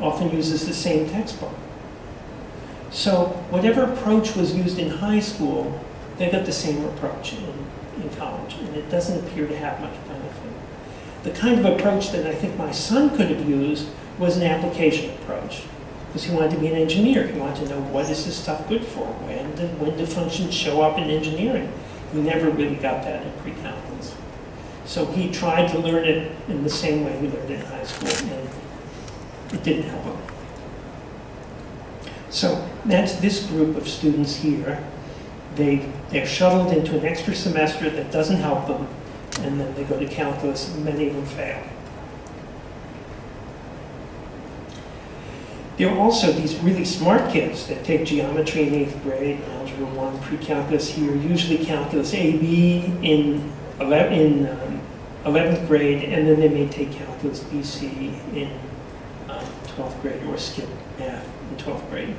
B: Often uses the same textbook. So whatever approach was used in high school, they got the same approach in college, and it doesn't appear to have much benefit. The kind of approach that I think my son could have used was an application approach, because he wanted to be an engineer. He wanted to know, what is this stuff good for? When do functions show up in engineering? He never really got that in pre-calculus. So he tried to learn it in the same way we learned it in high school, and it didn't help him. So that's this group of students here. They're shuttled into an extra semester that doesn't help them, and then they go to calculus, and many of them fail. There are also these really smart kids that take geometry in 8th grade, algebra 1, pre-calculus here, usually calculus AB in 11th grade, and then they may take calculus BC in 12th grade or skip math in 12th grade.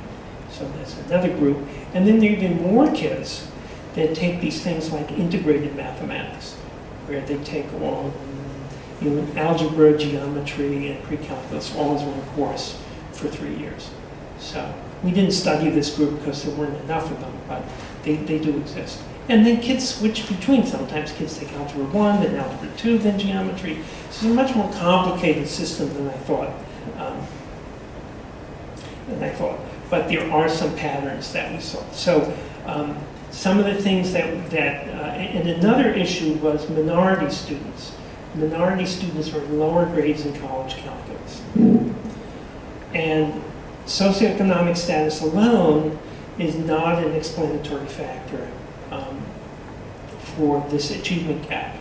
B: So that's another group. And then there are even more kids that take these things like integrated mathematics, where they take all algebra, geometry, and pre-calculus all as one course for 3 years. So we didn't study this group because there weren't enough of them, but they do exist. And then kids switch between. Sometimes kids take algebra 1, then algebra 2, then geometry. So it's a much more complicated system than I thought. But there are some patterns that we saw. So some of the things and another issue was minority students. Minority students are in lower grades in college calculus. And socioeconomic status alone is not an explanatory factor for this achievement gap.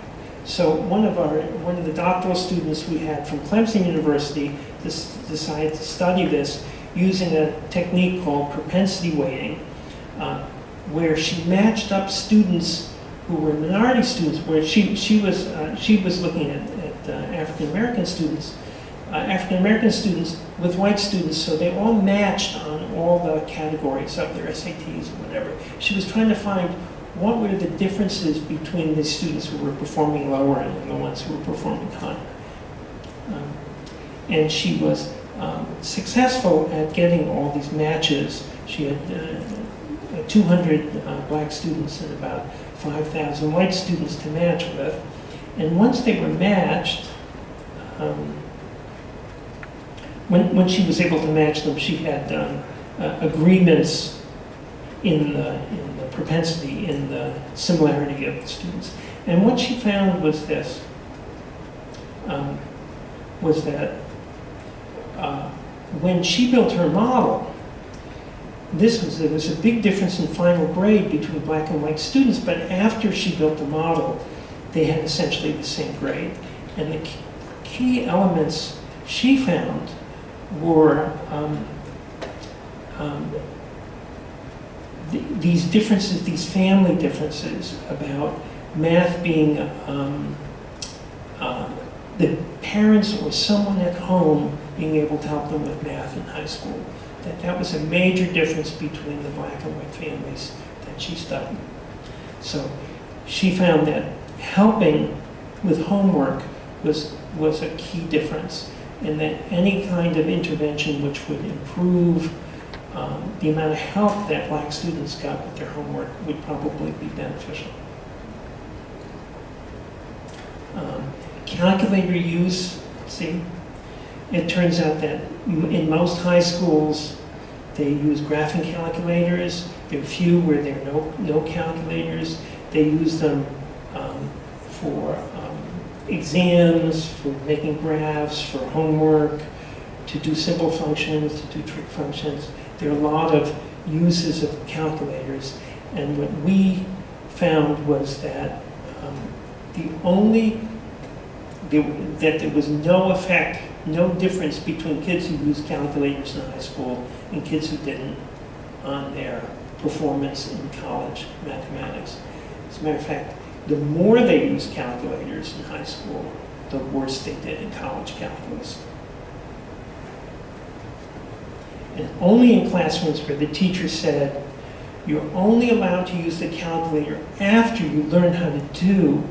B: So one of the doctoral students we had from Clemson University decided to study this using a technique called propensity weighting, where she matched up students who were minority students, where she was looking at African American students with white students, so they all matched on all the categories of their SATs or whatever. She was trying to find what were the differences between the students who were performing lower and the ones who were performing higher. And she was successful at getting all these matches. She had 200 black students and about 5,000 white students to match with. And once they were matched, when she was able to match them, she had agreements in the propensity, in the similarity of the students. And what she found was this, was that when she built her model, there was a big difference in final grade between black and white students, but after she built the model, they had essentially the same grade. And the key elements she found were these differences, these family differences about math being the parents or someone at home being able to help them with math in high school. That was a major difference between the black and white families that she studied. So she found that helping with homework was a key difference, and that any kind of intervention which would improve the amount of help that black students got with their homework would probably be beneficial. Calculator use, let's see, it turns out that in most high schools they use graphing calculators. There are few where there are no calculators. They use them for exams, for making graphs, for homework, to do simple functions, to do trig functions. There are a lot of uses of calculators, and what we found was that that there was no effect, no difference between kids who used calculators in high school and kids who didn't on their performance in college mathematics. As a matter of fact, the more they used calculators in high school, the worse they did in college calculus. And only in classrooms where the teacher said, you're only allowed to use the calculator after you learn how to do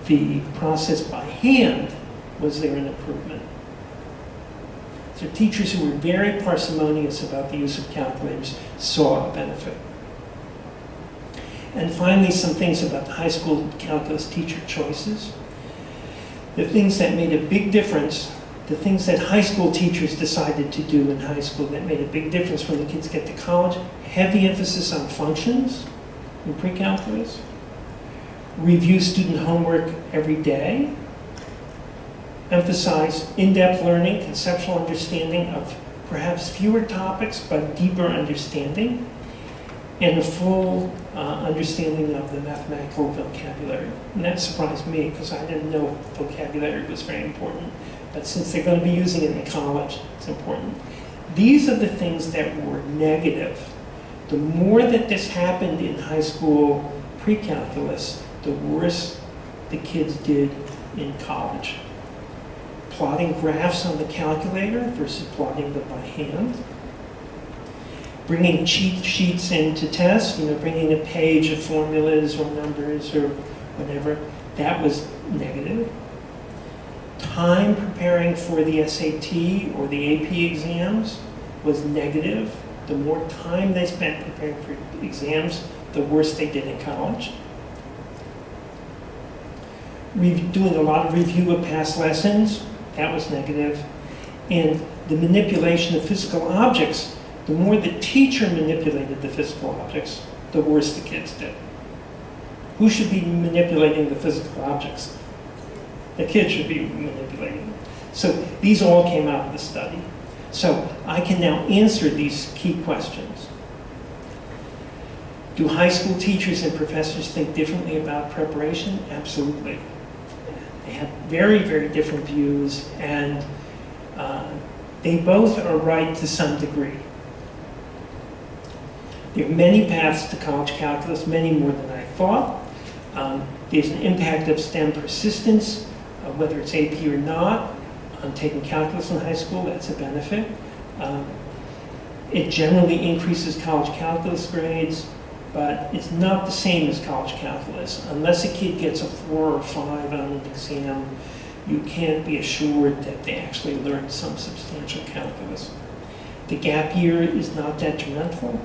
B: the process by hand, was there an improvement. So teachers who were very parsimonious about the use of calculators saw a benefit. And finally, some things about the high school calculus teacher choices. The things that made a big difference, the things that high school teachers decided to do in high school that made a big difference when the kids get to college: heavy emphasis on functions in pre-calculus, review student homework every day, emphasize in-depth learning, conceptual understanding of perhaps fewer topics but deeper understanding, and a full understanding of the mathematical vocabulary. And that surprised me because I didn't know vocabulary was very important. But since they're going to be using it in college, it's important. These are the things that were negative. The more that this happened in high school pre-calculus, the worse the kids did in college. Plotting graphs on the calculator versus plotting them by hand. Bringing cheat sheets into tests, bringing a page of formulas or numbers or whatever, that was negative. Time preparing for the SAT or the AP exams was negative. The more time they spent preparing for exams, the worse they did in college. Doing a lot of review of past lessons, that was negative. And the manipulation of physical objects, the more the teacher manipulated the physical objects, the worse the kids did. Who should be manipulating the physical objects? The kids should be manipulating them. So these all came out of the study. So I can now answer these key questions. Do high school teachers and professors think differently about preparation? Absolutely. They have very, very different views, and they both are right to some degree. There are many paths to college calculus, many more than I thought. There's an impact of STEM persistence, whether it's AP or not, on taking calculus in high school. That's a benefit. It generally increases college calculus grades, but it's not the same as college calculus. Unless a kid gets a 4 or 5 on an exam, you can't be assured that they actually learned some substantial calculus. The gap year is not detrimental,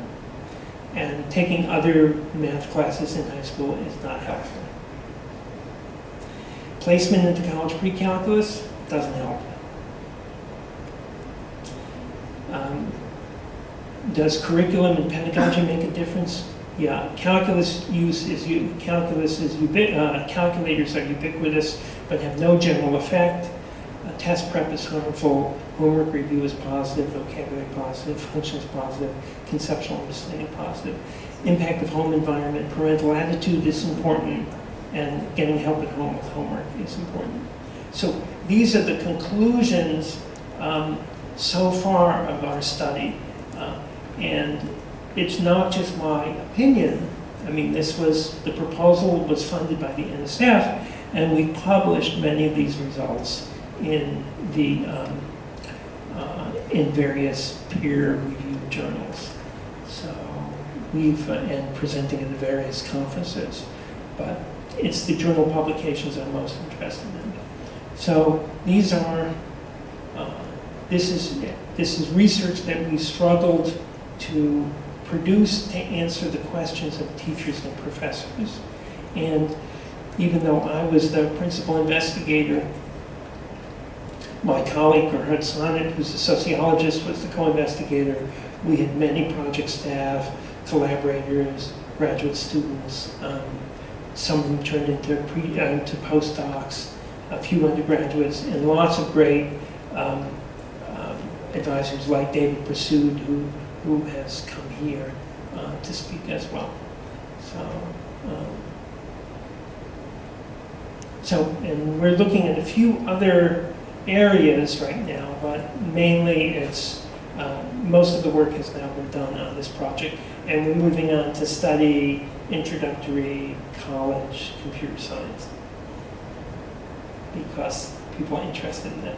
B: and taking other math classes in high school is not helpful. Placement into college pre-calculus doesn't help. Does curriculum and pedagogy make a difference? Yeah, calculators are ubiquitous but have no general effect. Test prep is harmful. Homework review is positive. Vocabulary positive. Functions positive. Conceptual understanding positive. Impact of home environment. Parental attitude is important. And getting help at home with homework is important. So these are the conclusions so far of our study. And it's not just my opinion. I mean, the proposal was funded by the NSF, and we published many of these results in in various peer-reviewed journals. So and presenting at the various conferences. But it's the journal publications I'm most interested in. So these are, this is research that we struggled to produce to answer the questions of teachers and professors. And even though I was the principal investigator, my colleague Gerhard Sonnet, who's a sociologist, was the co-investigator. We had many project staff, collaborators, graduate students. Some of them turned into postdocs, a few undergraduates, and lots of great advisors like David Pursued, who has come here to speak as well. And we're looking at a few other areas right now, but mainly it's most of the work has now been done on this project, and we're moving on to study introductory college computer science because people are interested in that.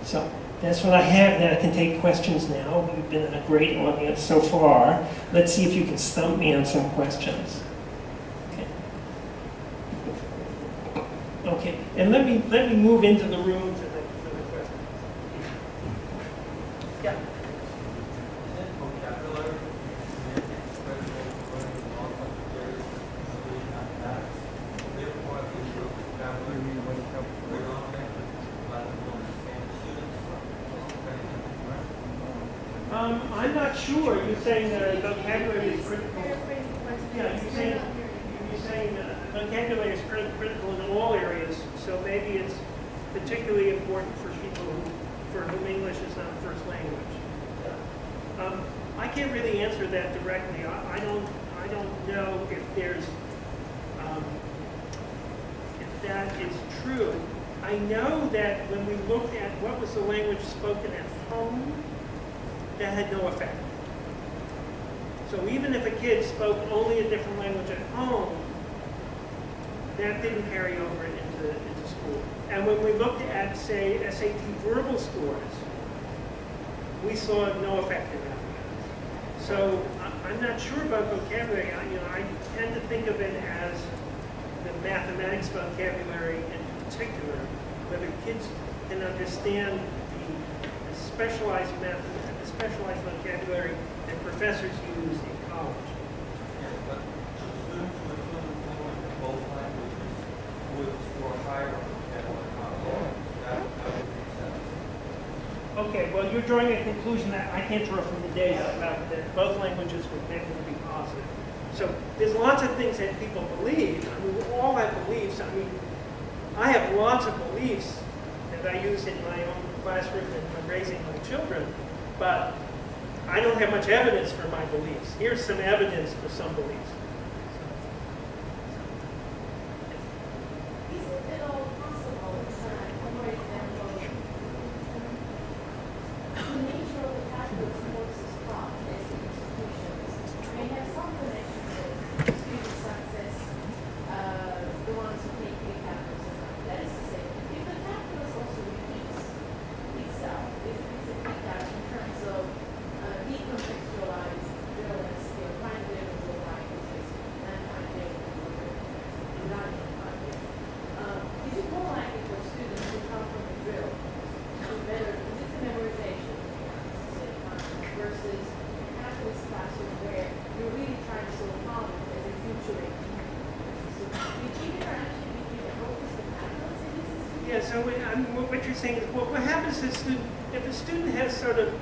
B: So that's what I have. Now I can take questions now. We've been a great audience so far. Let's see if you can stump me on some questions. Okay, and let me move into the room for the questions. Yeah. I'm not sure. You're saying that vocabulary is critical. Yeah, you're saying vocabulary is critical in all areas, so maybe it's particularly important for people for whom English is not first language. I can't really answer that directly. I don't know if there's if that is true. I know that when we looked at what was the language spoken at home, that had no effect. So even if a kid spoke only a different language at home, that didn't carry over into school. And when we looked at, say, SAT verbal scores, we saw no effect in that. So I'm not sure about vocabulary. I tend to think of it as the mathematics vocabulary in particular, whether kids can understand the specialized vocabulary that professors use in college.
K: But students with both languages would score higher at college. That would make sense.
B: Okay, well, you're drawing a conclusion that I can't draw from the data about that both languages would be positive. So there's lots of things that people believe. I mean, we all have beliefs. I mean, I have lots of beliefs that I use in my own classroom and when raising my children, but I don't have much evidence for my beliefs. Here's some evidence for some beliefs.
C: Isn't it all possible that, for example, the nature of the calculus courses taught in institutions may have some connection with student success, the ones who take the calculus or not? That is to say, if the calculus also repeats itself, if it's a feedback in terms of decontextualized drill and skill, find variable hypothesis, and find variable context. Is it more likely for students who come from the drill to better, is it a memorization versus a calculus classroom where you're really trying to solve problems as a future So between interaction between the focus and calculus in this institution?
B: Yeah, so what you're saying is, what happens is if a student has sort of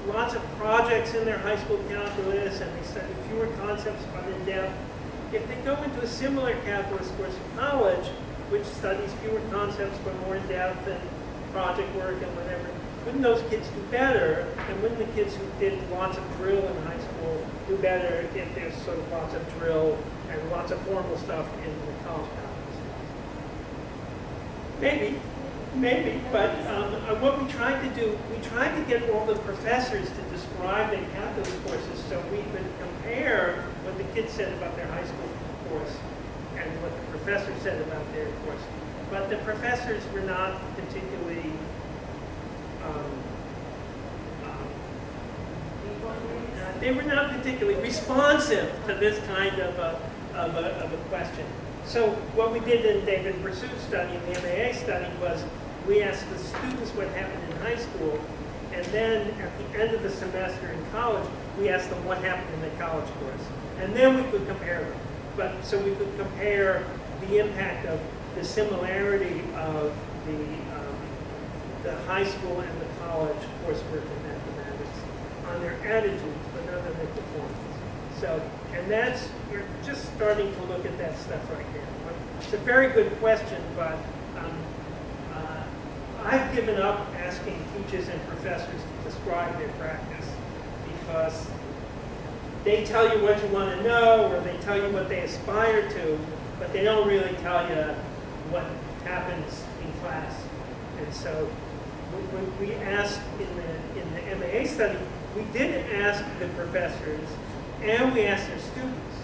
B: lots of projects in their high school calculus and they study fewer concepts but in depth, if they go into a similar calculus course in college, which studies fewer concepts but more in depth and project work and whatever, wouldn't those kids do better? And wouldn't the kids who did lots of drill in high school do better if there's sort of lots of drill and lots of formal stuff in the college calculus? Maybe, but what we tried to do, we tried to get all the professors to describe their calculus courses so we could compare what the kids said about their high school course and what the professor said about their course. But the professors were not particularly they were not particularly responsive to this kind of a question. So what we did in David Pursuit's study, in the MAA study, was we asked the students what happened in high school, and then at the end of the semester in college, we asked them what happened in the college course. And then we could compare them. But so we could compare the impact of the similarity of the high school and the college coursework in mathematics on their attitudes, but not on their performance. So, and we're just starting to look at that stuff right now. It's a very good question, but I've given up asking teachers and professors to describe their practice because they tell you what you want to know, or they tell you what they aspire to, but they don't really tell you what happens in class. And so when we asked in the MAA study, we did ask the professors and we asked their students.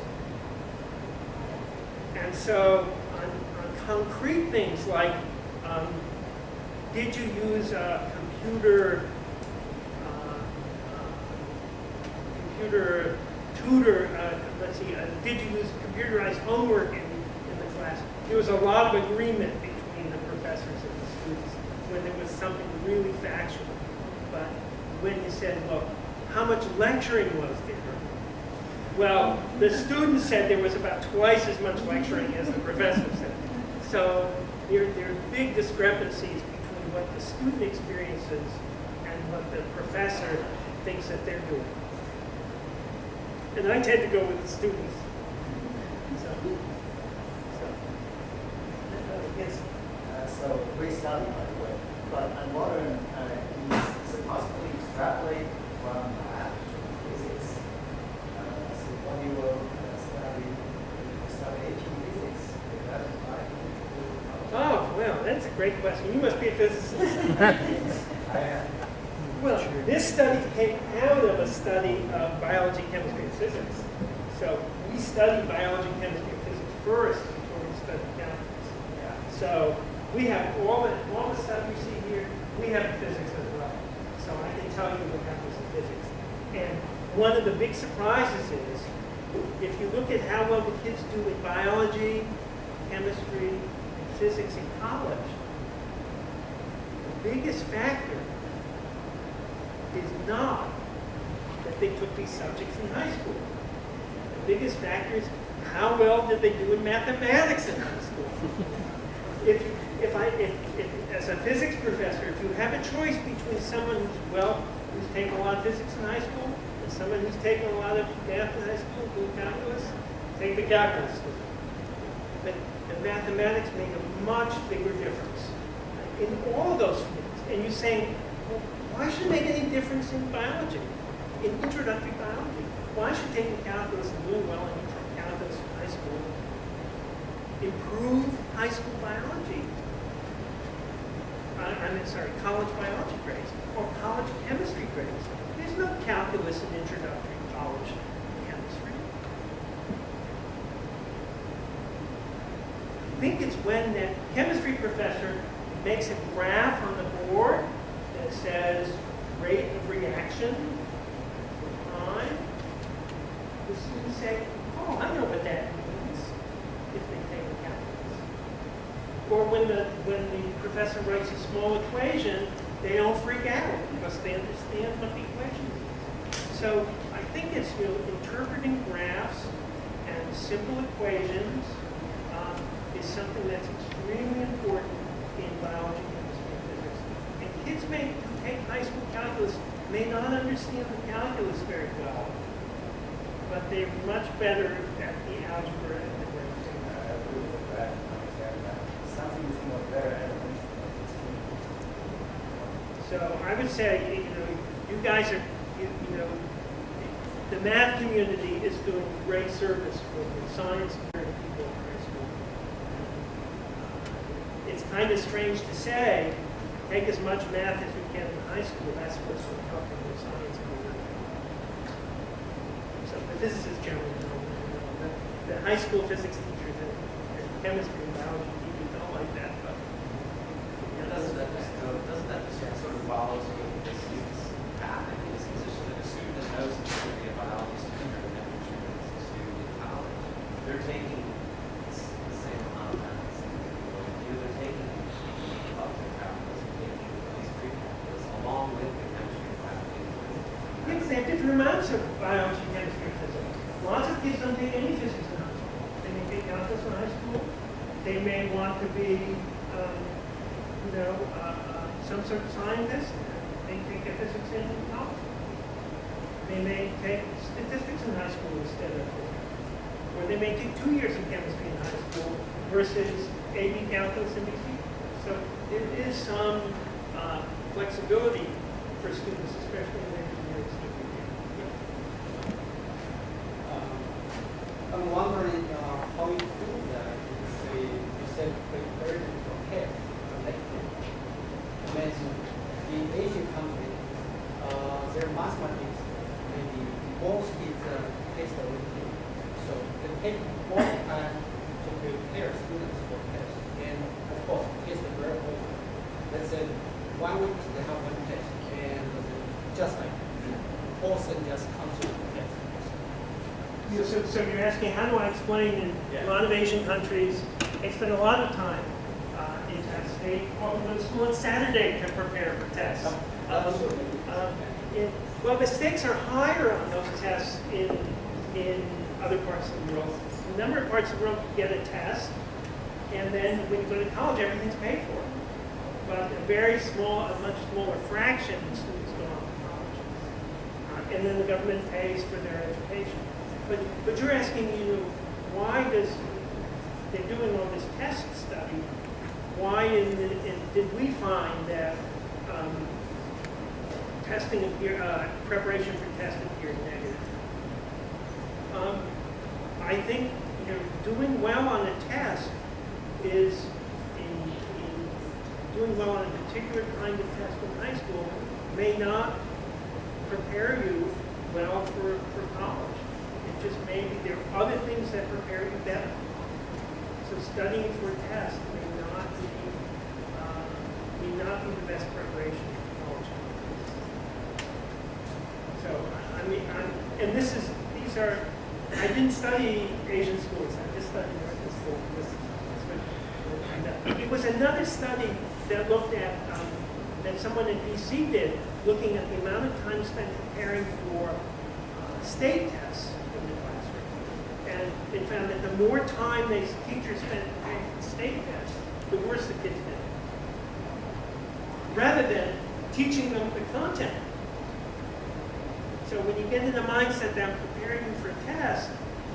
B: And so on concrete things like, did you use a computer tutor, did you use computerized homework in the class? There was a lot of agreement between the professors and the students when there was something really factual. But when you said, well, how much lecturing was there? Well, the students said there was about twice as much lecturing as the professors said. So there are big discrepancies between what the student experiences and what the professor thinks that they're doing. And I tend to go with the students. Yes.
L: So great study, by the way. But I'm wondering, is it possible to extrapolate from math to physics? So when you will study AP physics, is that right?
B: Oh, well, that's a great question. You must be a physicist.
L: I am.
B: Well, this study came out of a study of biology, chemistry, and physics. So we studied biology, chemistry, and physics first before we studied calculus. So we have all the stuff you see here, we have in physics as well. So I can tell you what happens in physics. And one of the big surprises is, if you look at how well the kids do in biology, chemistry, and physics in college, the biggest factor is not that they took these subjects in high school. The biggest factor is how well did they do in mathematics in high school. If as a physics professor, if you have a choice between someone who's taken a lot of physics in high school and someone who's taken a lot of math in high school, doing calculus, take the calculus student. But the mathematics make a much bigger difference in all of those fields. And you're saying, well, why should it make any difference in biology, in introductory biology? Why should taking calculus and doing well in calculus in high school improve high school biology? College biology grades or college chemistry grades. There's no calculus in introductory college chemistry. I think it's when that chemistry professor makes a graph on the board that says rate of reaction for time. The students say, oh, I know what that means if they take the calculus. Or when the professor writes a small equation, they don't freak out because they understand what the equation is. So I think it's interpreting graphs and simple equations is something that's extremely important in biology, chemistry, and physics. And kids who take high school calculus may not understand the calculus very well, but they're much better at the algebra and the graphs.
L: I agree with that. Something is more better at
B: So I would say, you guys are, the math community is doing great service for the science people in high school. It's kind of strange to say, take as much math as you can in high school, that's what's going to help in your science career. So the physicists generally know, the high school physics teachers and chemistry and biology teachers don't like that, but
G: Doesn't that just sort of follows with the student's path in his position? If a student that knows he's going to be a biology student or an chemistry student in college, they're taking the same amount of math. Either they're taking public calculus or taking at least pre-calculus along with the chemistry and biology.
B: yeah, because they have different amounts of biology, chemistry, and physics. Lots of kids don't take any physics in high school. They may take calculus in high school. They may want to be, some sort of scientist. They take their physics in college. They may take statistics in high school instead of physics. Or they may take 2 years of chemistry in high school versus AB calculus and BC. So there is some flexibility for students, especially in engineering students.
M: I'm wondering how you do that. You said prepare for test, I mean, in Asian countries, their mathematics maybe most is test oriented. So they take more time to prepare students for tests. And of course, test are very open. Let's say 1 week they have one test, and just like person just comes to the test.
B: So you're asking, how do I explain in a lot of Asian countries, they spend a lot of time in tests. They often go to school on Saturday to prepare for tests. Well, the stakes are higher on those tests in other parts of the world. In a number of parts of the world, you get a test, and then when you go to college, everything's paid for. But a much smaller fraction of students go on to college. And then the government pays for their education. But you're asking, why they're doing all this test study, why did we find that preparation for testing appeared negative? I think doing well on a test is doing well on a particular kind of test in high school may not prepare you well for college. It just maybe there are other things that prepare you better. So studying for a test may not be the best preparation for college. So I didn't study Asian schools. I just studied American schools. It was another study that looked at that someone in DC did, looking at the amount of time spent preparing for state tests in the classroom. And it found that the more time teachers spent preparing for the state tests, the worse the kids did. Rather than teaching them the content. So when you get in the mindset that preparing you for a test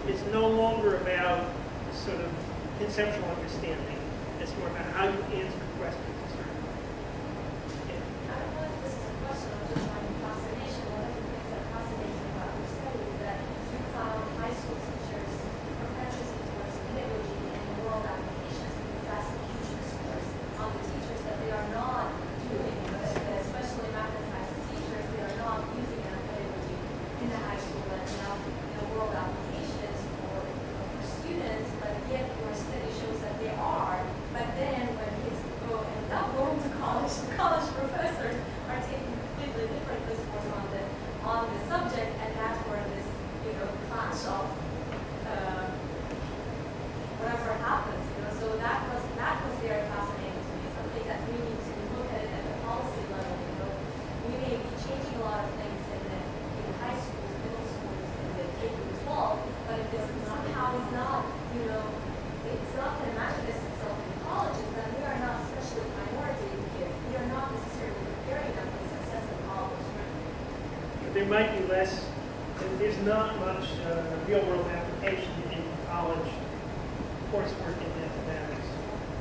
B: is no longer about sort of conceptual understanding. It's more about how you answer questions.
C: I don't know if this is a question or just my fascination. One of the things that fascinates me about your study is that you found high school teachers propensity towards pedagogy and world applications, because that's a huge discourse on the teachers that they are not doing, especially math and science teachers, they are not using pedagogy in the high school and now world applications for students, but yet your study shows that they are. But then when kids end up going to college, the college professors are taking completely different discourse on the subject, and that's where this clash of whatever happens. So that was very fascinating to me. Something that we need to look at it at the policy level. We may be changing a lot of things in high schools, middle schools, in the K through 12, but if this somehow is not, it's not going to manifest itself in colleges, then we are not, especially minority kids, we are not necessarily preparing them for success in college.
B: There might be less, there's not much real-world application in college coursework in mathematics.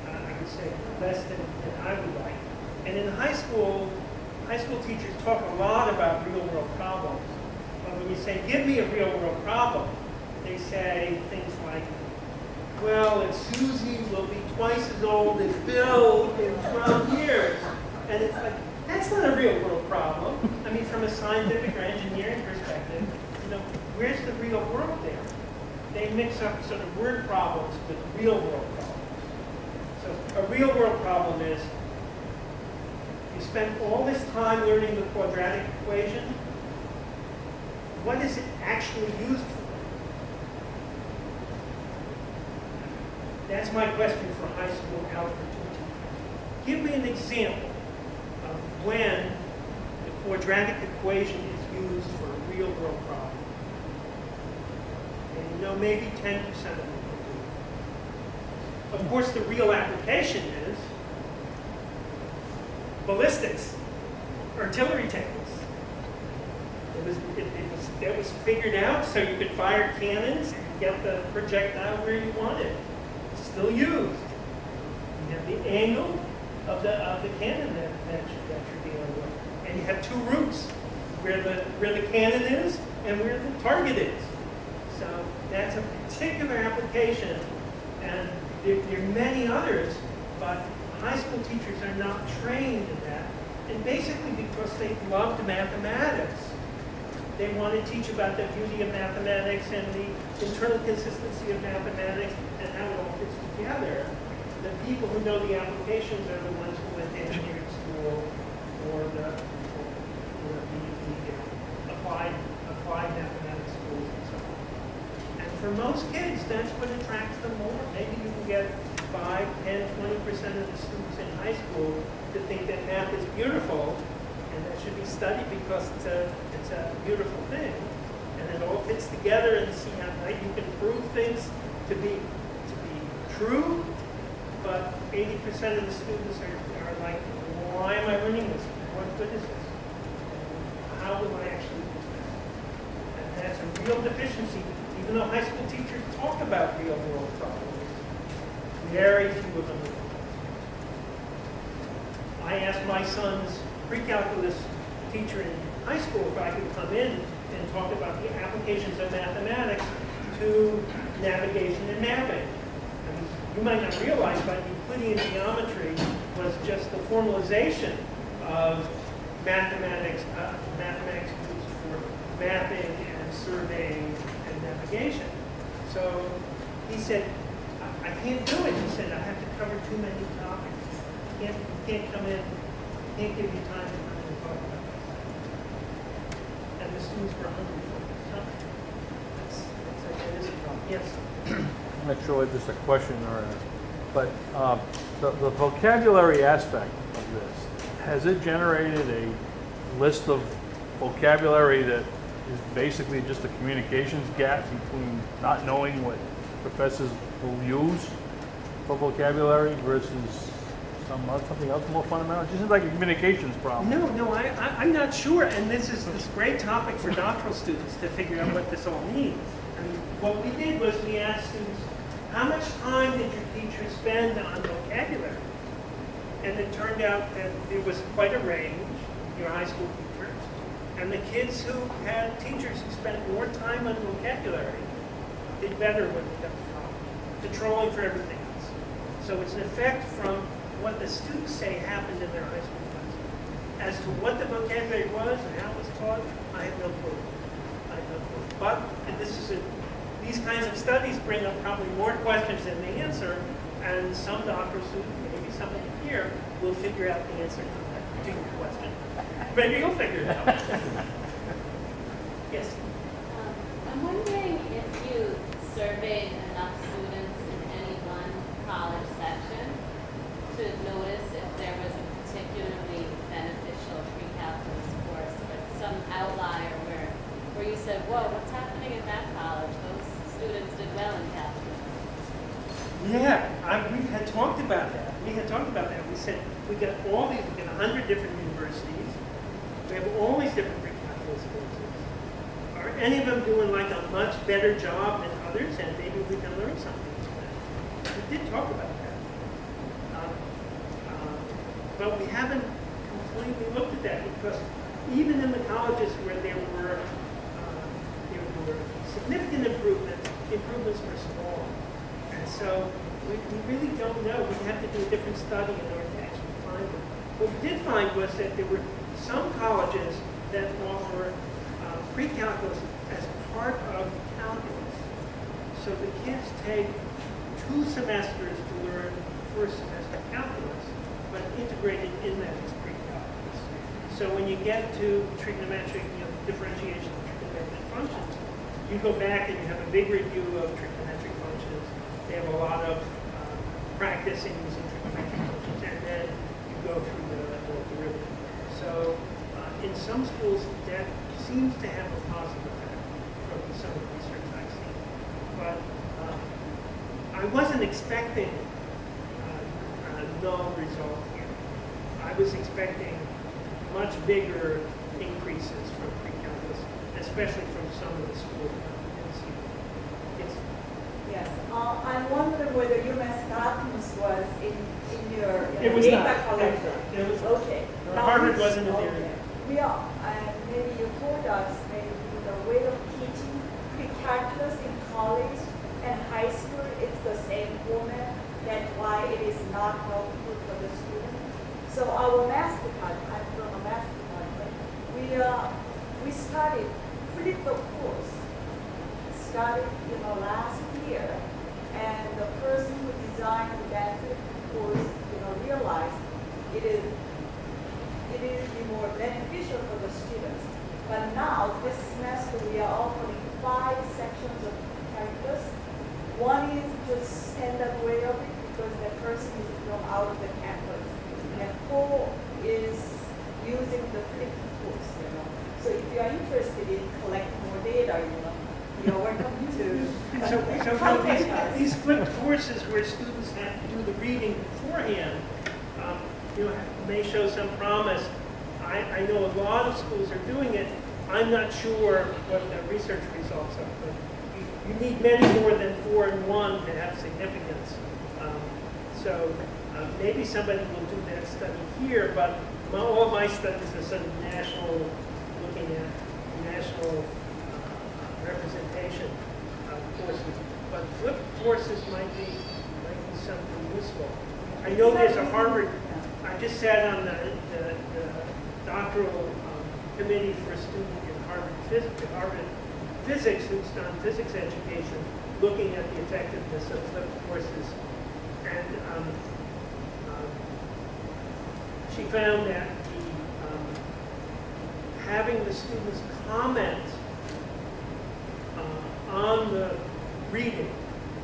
B: I would say less than I would like. And in high school teachers talk a lot about real-world problems. But when you say, give me a real-world problem, they say things like, well, and Susie will be twice as old as Bill in 12 years. And it's like, that's not a real world problem. I mean, from a scientific or engineering perspective, where's the real world there? They mix up sort of word problems with real world problems. So a real world problem is you spent all this time learning the quadratic equation. What is it actually used for? That's my question for high school algebra 2 teachers. Give me an example of when the quadratic equation is used for a real world problem. And maybe 10% of them will do it. Of course, the real application is ballistics, artillery tables. It was figured out so you could fire cannons and get the projectile where you wanted it. It's still used. You have the angle of the cannon that you're dealing with. And you have two routes, where the cannon is and where the target is. So that's a particular application, and there are many others, but high school teachers are not trained in that, and basically because they loved mathematics. They want to teach about the beauty of mathematics and the internal consistency of mathematics and how it all fits together. The people who know the applications are the ones who went to engineering school or the applied mathematics schools and so on. And for most kids, that's what attracts them more. Maybe you can get 5, 10, 20% of the students in high school to think that math is beautiful and that should be studied because it's a beautiful thing. And it all fits together, and see how you can prove things to be true, but 80% of the students are like, why am I learning this? What good is this? How will I actually use this? And that's a real deficiency. Even though high school teachers talk about real world problems, very few of them do. I asked my son's pre-calculus teacher in high school if I could come in and talk about the applications of mathematics to navigation and mapping. I mean, you might not realize, but Euclidean geometry was just the formalization of mathematics used for mapping and surveying and navigation. So he said, I can't do it. He said, I have to cover too many topics. You can't come in, can't give you time to come in and talk about this. And the students were hungry for it. So that is a problem. Yes?
N: I'm not sure if this is a question or, but the vocabulary aspect of this, has it generated a list of vocabulary that is basically just a communications gap between not knowing what professors will use for vocabulary versus something else more fundamental? It just seems like a communications problem.
B: No, I'm not sure, and this is this great topic for doctoral students to figure out what this all means. I mean, what we did was we asked students, how much time did your teacher spend on vocabulary? And it turned out that there was quite a range, your high school teachers, and the kids who had teachers who spent more time on vocabulary did better when they got to college, controlling for everything else. So it's an effect from what the students say happened in their high school class. As to what the vocabulary was and how it was taught, I have no clue. But these kinds of studies bring up probably more questions than they answer, and some doctoral students, maybe somebody here, will figure out the answer to your question. Maybe you'll figure it out. Yes?
C: I'm wondering if you surveyed enough students in any one college section to notice if there was a particularly beneficial pre-calculus course, like some outlier where you said, whoa, what's happening at that college? Those students did well in calculus.
B: Yeah, we had talked about that. We said, we got 100 different universities. We have all these different pre-calculus courses. Are any of them doing like a much better job than others? And maybe we can learn something from that. We did talk about that. But we haven't completely looked at that because even in the colleges where there were significant improvements, the improvements were small. And And so we really don't know. We have to do a different study in order to actually find them. What we did find was that there were some colleges that offer pre-calculus as part of calculus. So the kids take 2 semesters to learn first semester calculus, but integrated in that is pre-calculus. So when you get to trigonometric, differentiation of trigonometric functions, you go back and you have a big review of trigonometric functions. They have a lot of practice in using trigonometric functions, and then you go through the derivative. So in some schools, that seems to have a positive effect from some of the research I've seen. But I wasn't expecting a null result here. I was expecting much bigger increases from pre-calculus, especially from some of the schools.
J: Yes, I'm wondering whether UMass Dartmouth was in your
B: It was
J: data
B: not.
J: collection.
B: It was
J: Okay.
B: Harvard wasn't in
J: okay.
B: there.
J: Yeah, and maybe you told us maybe the way of teaching pre-calculus in college and high school, it's the same format. That's why it is not helpful for the student. So our math department, I'm from a math department, we started flip the course. Started last year, and the person who designed that flip course realized it is be more beneficial for the students. But now this semester we are offering 5 sections of calculus. One is just standard way of it because the person is out of the campus, and 4 is using the flip course. So if you are interested in collecting more data, you're welcome to contact us.
B: These flipped courses where students have to do the reading beforehand, may show some promise. I know a lot of schools are doing it. I'm not sure what the research results are, but you need many more than 4 and 1 to have significance. So maybe somebody will do that study here, but all my studies are sort of national, looking at national representation of courses. But flipped courses might be something useful. I know there's a Harvard, I just sat on the doctoral committee for a student in Harvard Physics who's done physics education, looking at the effectiveness of flipped courses. And she found that having the students comment on the reading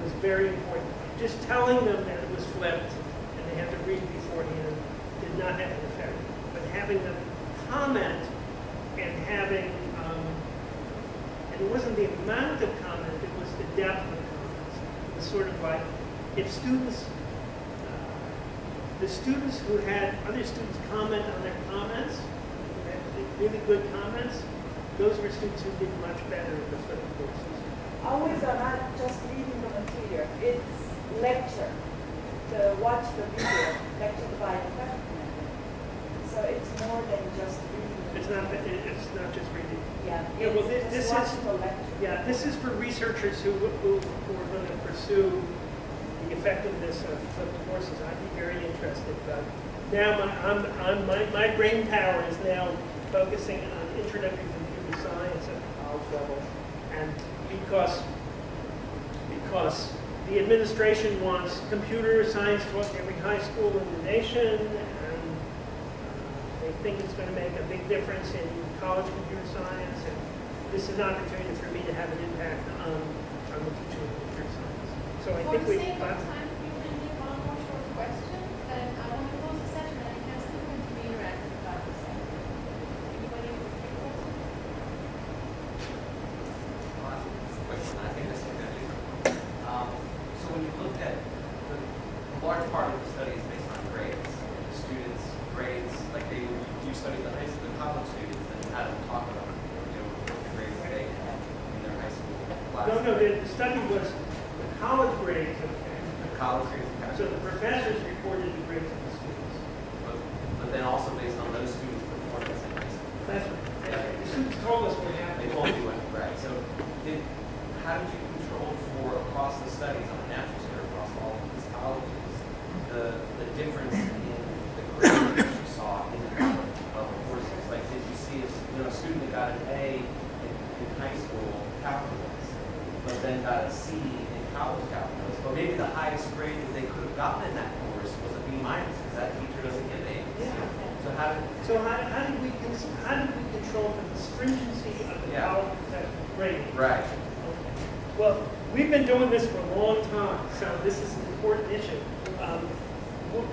B: was very important. Just telling them that it was flipped and they had to read beforehand did not have an effect. But having them comment and having, and it wasn't the amount of comment, it was the depth of comments. It was sort of like, if students, the students who had other students comment on their comments, who had really good comments, those were students who did much better in the flipped courses.
J: Always are not just reading the material, it's lecture. To watch the video lectured by the faculty. So it's more than just reading.
B: It's not just reading.
J: Yeah.
B: Well, this is for researchers who are going to pursue the effectiveness of flipped courses. I'd be very interested. But now my brain power is now focusing on introductory computer science at the college level, and because the administration wants computer science taught in every high school in the nation, and they think it's going to make a big difference in college computer science, and this is an opportunity for me to have an impact on the teaching of computer science. So I think
C: For the sake of time, you can leave one more short question, and I want to close the session, and you can still continue interacting about this. Anybody with a question?
G: Question. I think this is good. So when you look at the large part of the study is based on grades, the students' grades, like you studied the high school, the college students, and you had them talk about what the grades they had in their high school classes.
B: No, the study was the college grades.
G: The college grades.
B: So the professors reported the grades of the students.
G: But then also based on those students' performance in high school.
B: That's right. The students told us what happened.
G: They told you what, right. So how did you control for across the studies on a natural scale across all of these colleges the difference in the grade that you saw in and out of the courses? Like, did you see a student that got an A in high school calculus, but then got a C in college calculus, but maybe the highest grade that they could have gotten in that course was a B minus because that teacher doesn't give A's.
B: Yeah.
G: So how did
B: we control for the stringency of the
G: Yeah.
B: college grading?
G: Right.
B: Okay. Well, we've been doing this for a long time, so this is an important issue.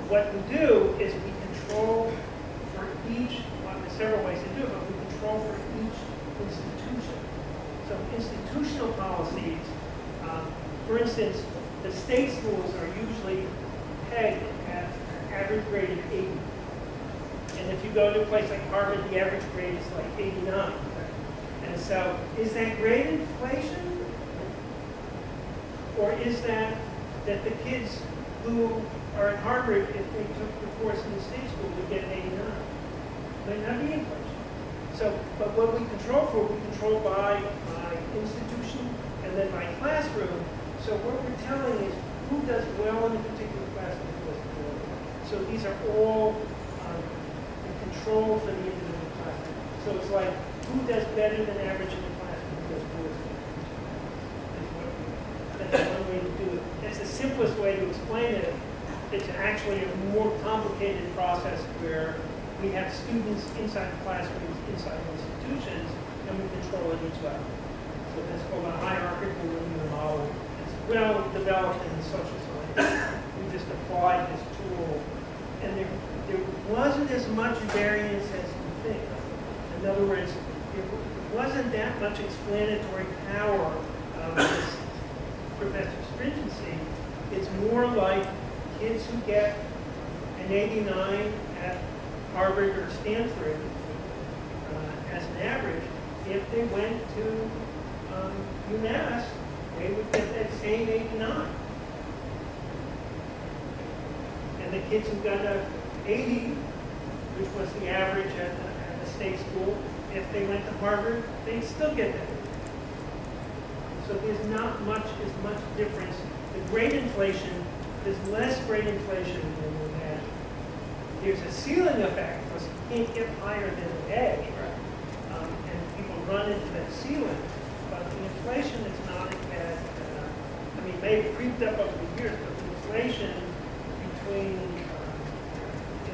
B: What we do is we control for each, well, there's several ways to do it, but we control for each institution. So institutional policies, for instance, the state schools are usually pegged at an average grade of 80. And if you go to a place like Harvard, the average grade is like 89. And so, is that grade inflation? Or is that the kids who are at Harvard, if they took the course in the state school, would get an 89? Might not be inflation. So, but what we control for, we control by institution and then by classroom. So what we're telling is who does well in a particular classroom, who does poorly. So these are all the control for the individual classroom. So it's like who does better than average in the classroom, who does worse than average. That's one way to do it. It's the simplest way to explain it. It's actually a more complicated process where we have students inside the classrooms, inside the institutions, and we control it each level. So that's called a hierarchical linear model. It's well developed in social science. We just applied this tool, and there wasn't as much variance as you think. In other words, there wasn't that much explanatory power of this professor stringency. It's more like kids who get an 89 at Harvard or Stanford as an average, if they went to UMass, they would get that same 89. And the kids who got an 80, which was the average at the state school, if they went to Harvard, they'd still get that. So there's not as much difference. The grade inflation, there's less grade inflation than we had. There's a ceiling effect because you can't get higher than an A, and people run into that ceiling. But the inflation is not as bad. It may have creeped up over the years, but the inflation between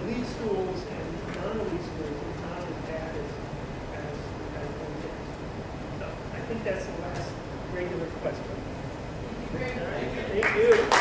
B: elite schools and non-elite schools is not as bad as one gets. So I think that's the last regular question.
C: Thank you very much.
B: Thank you.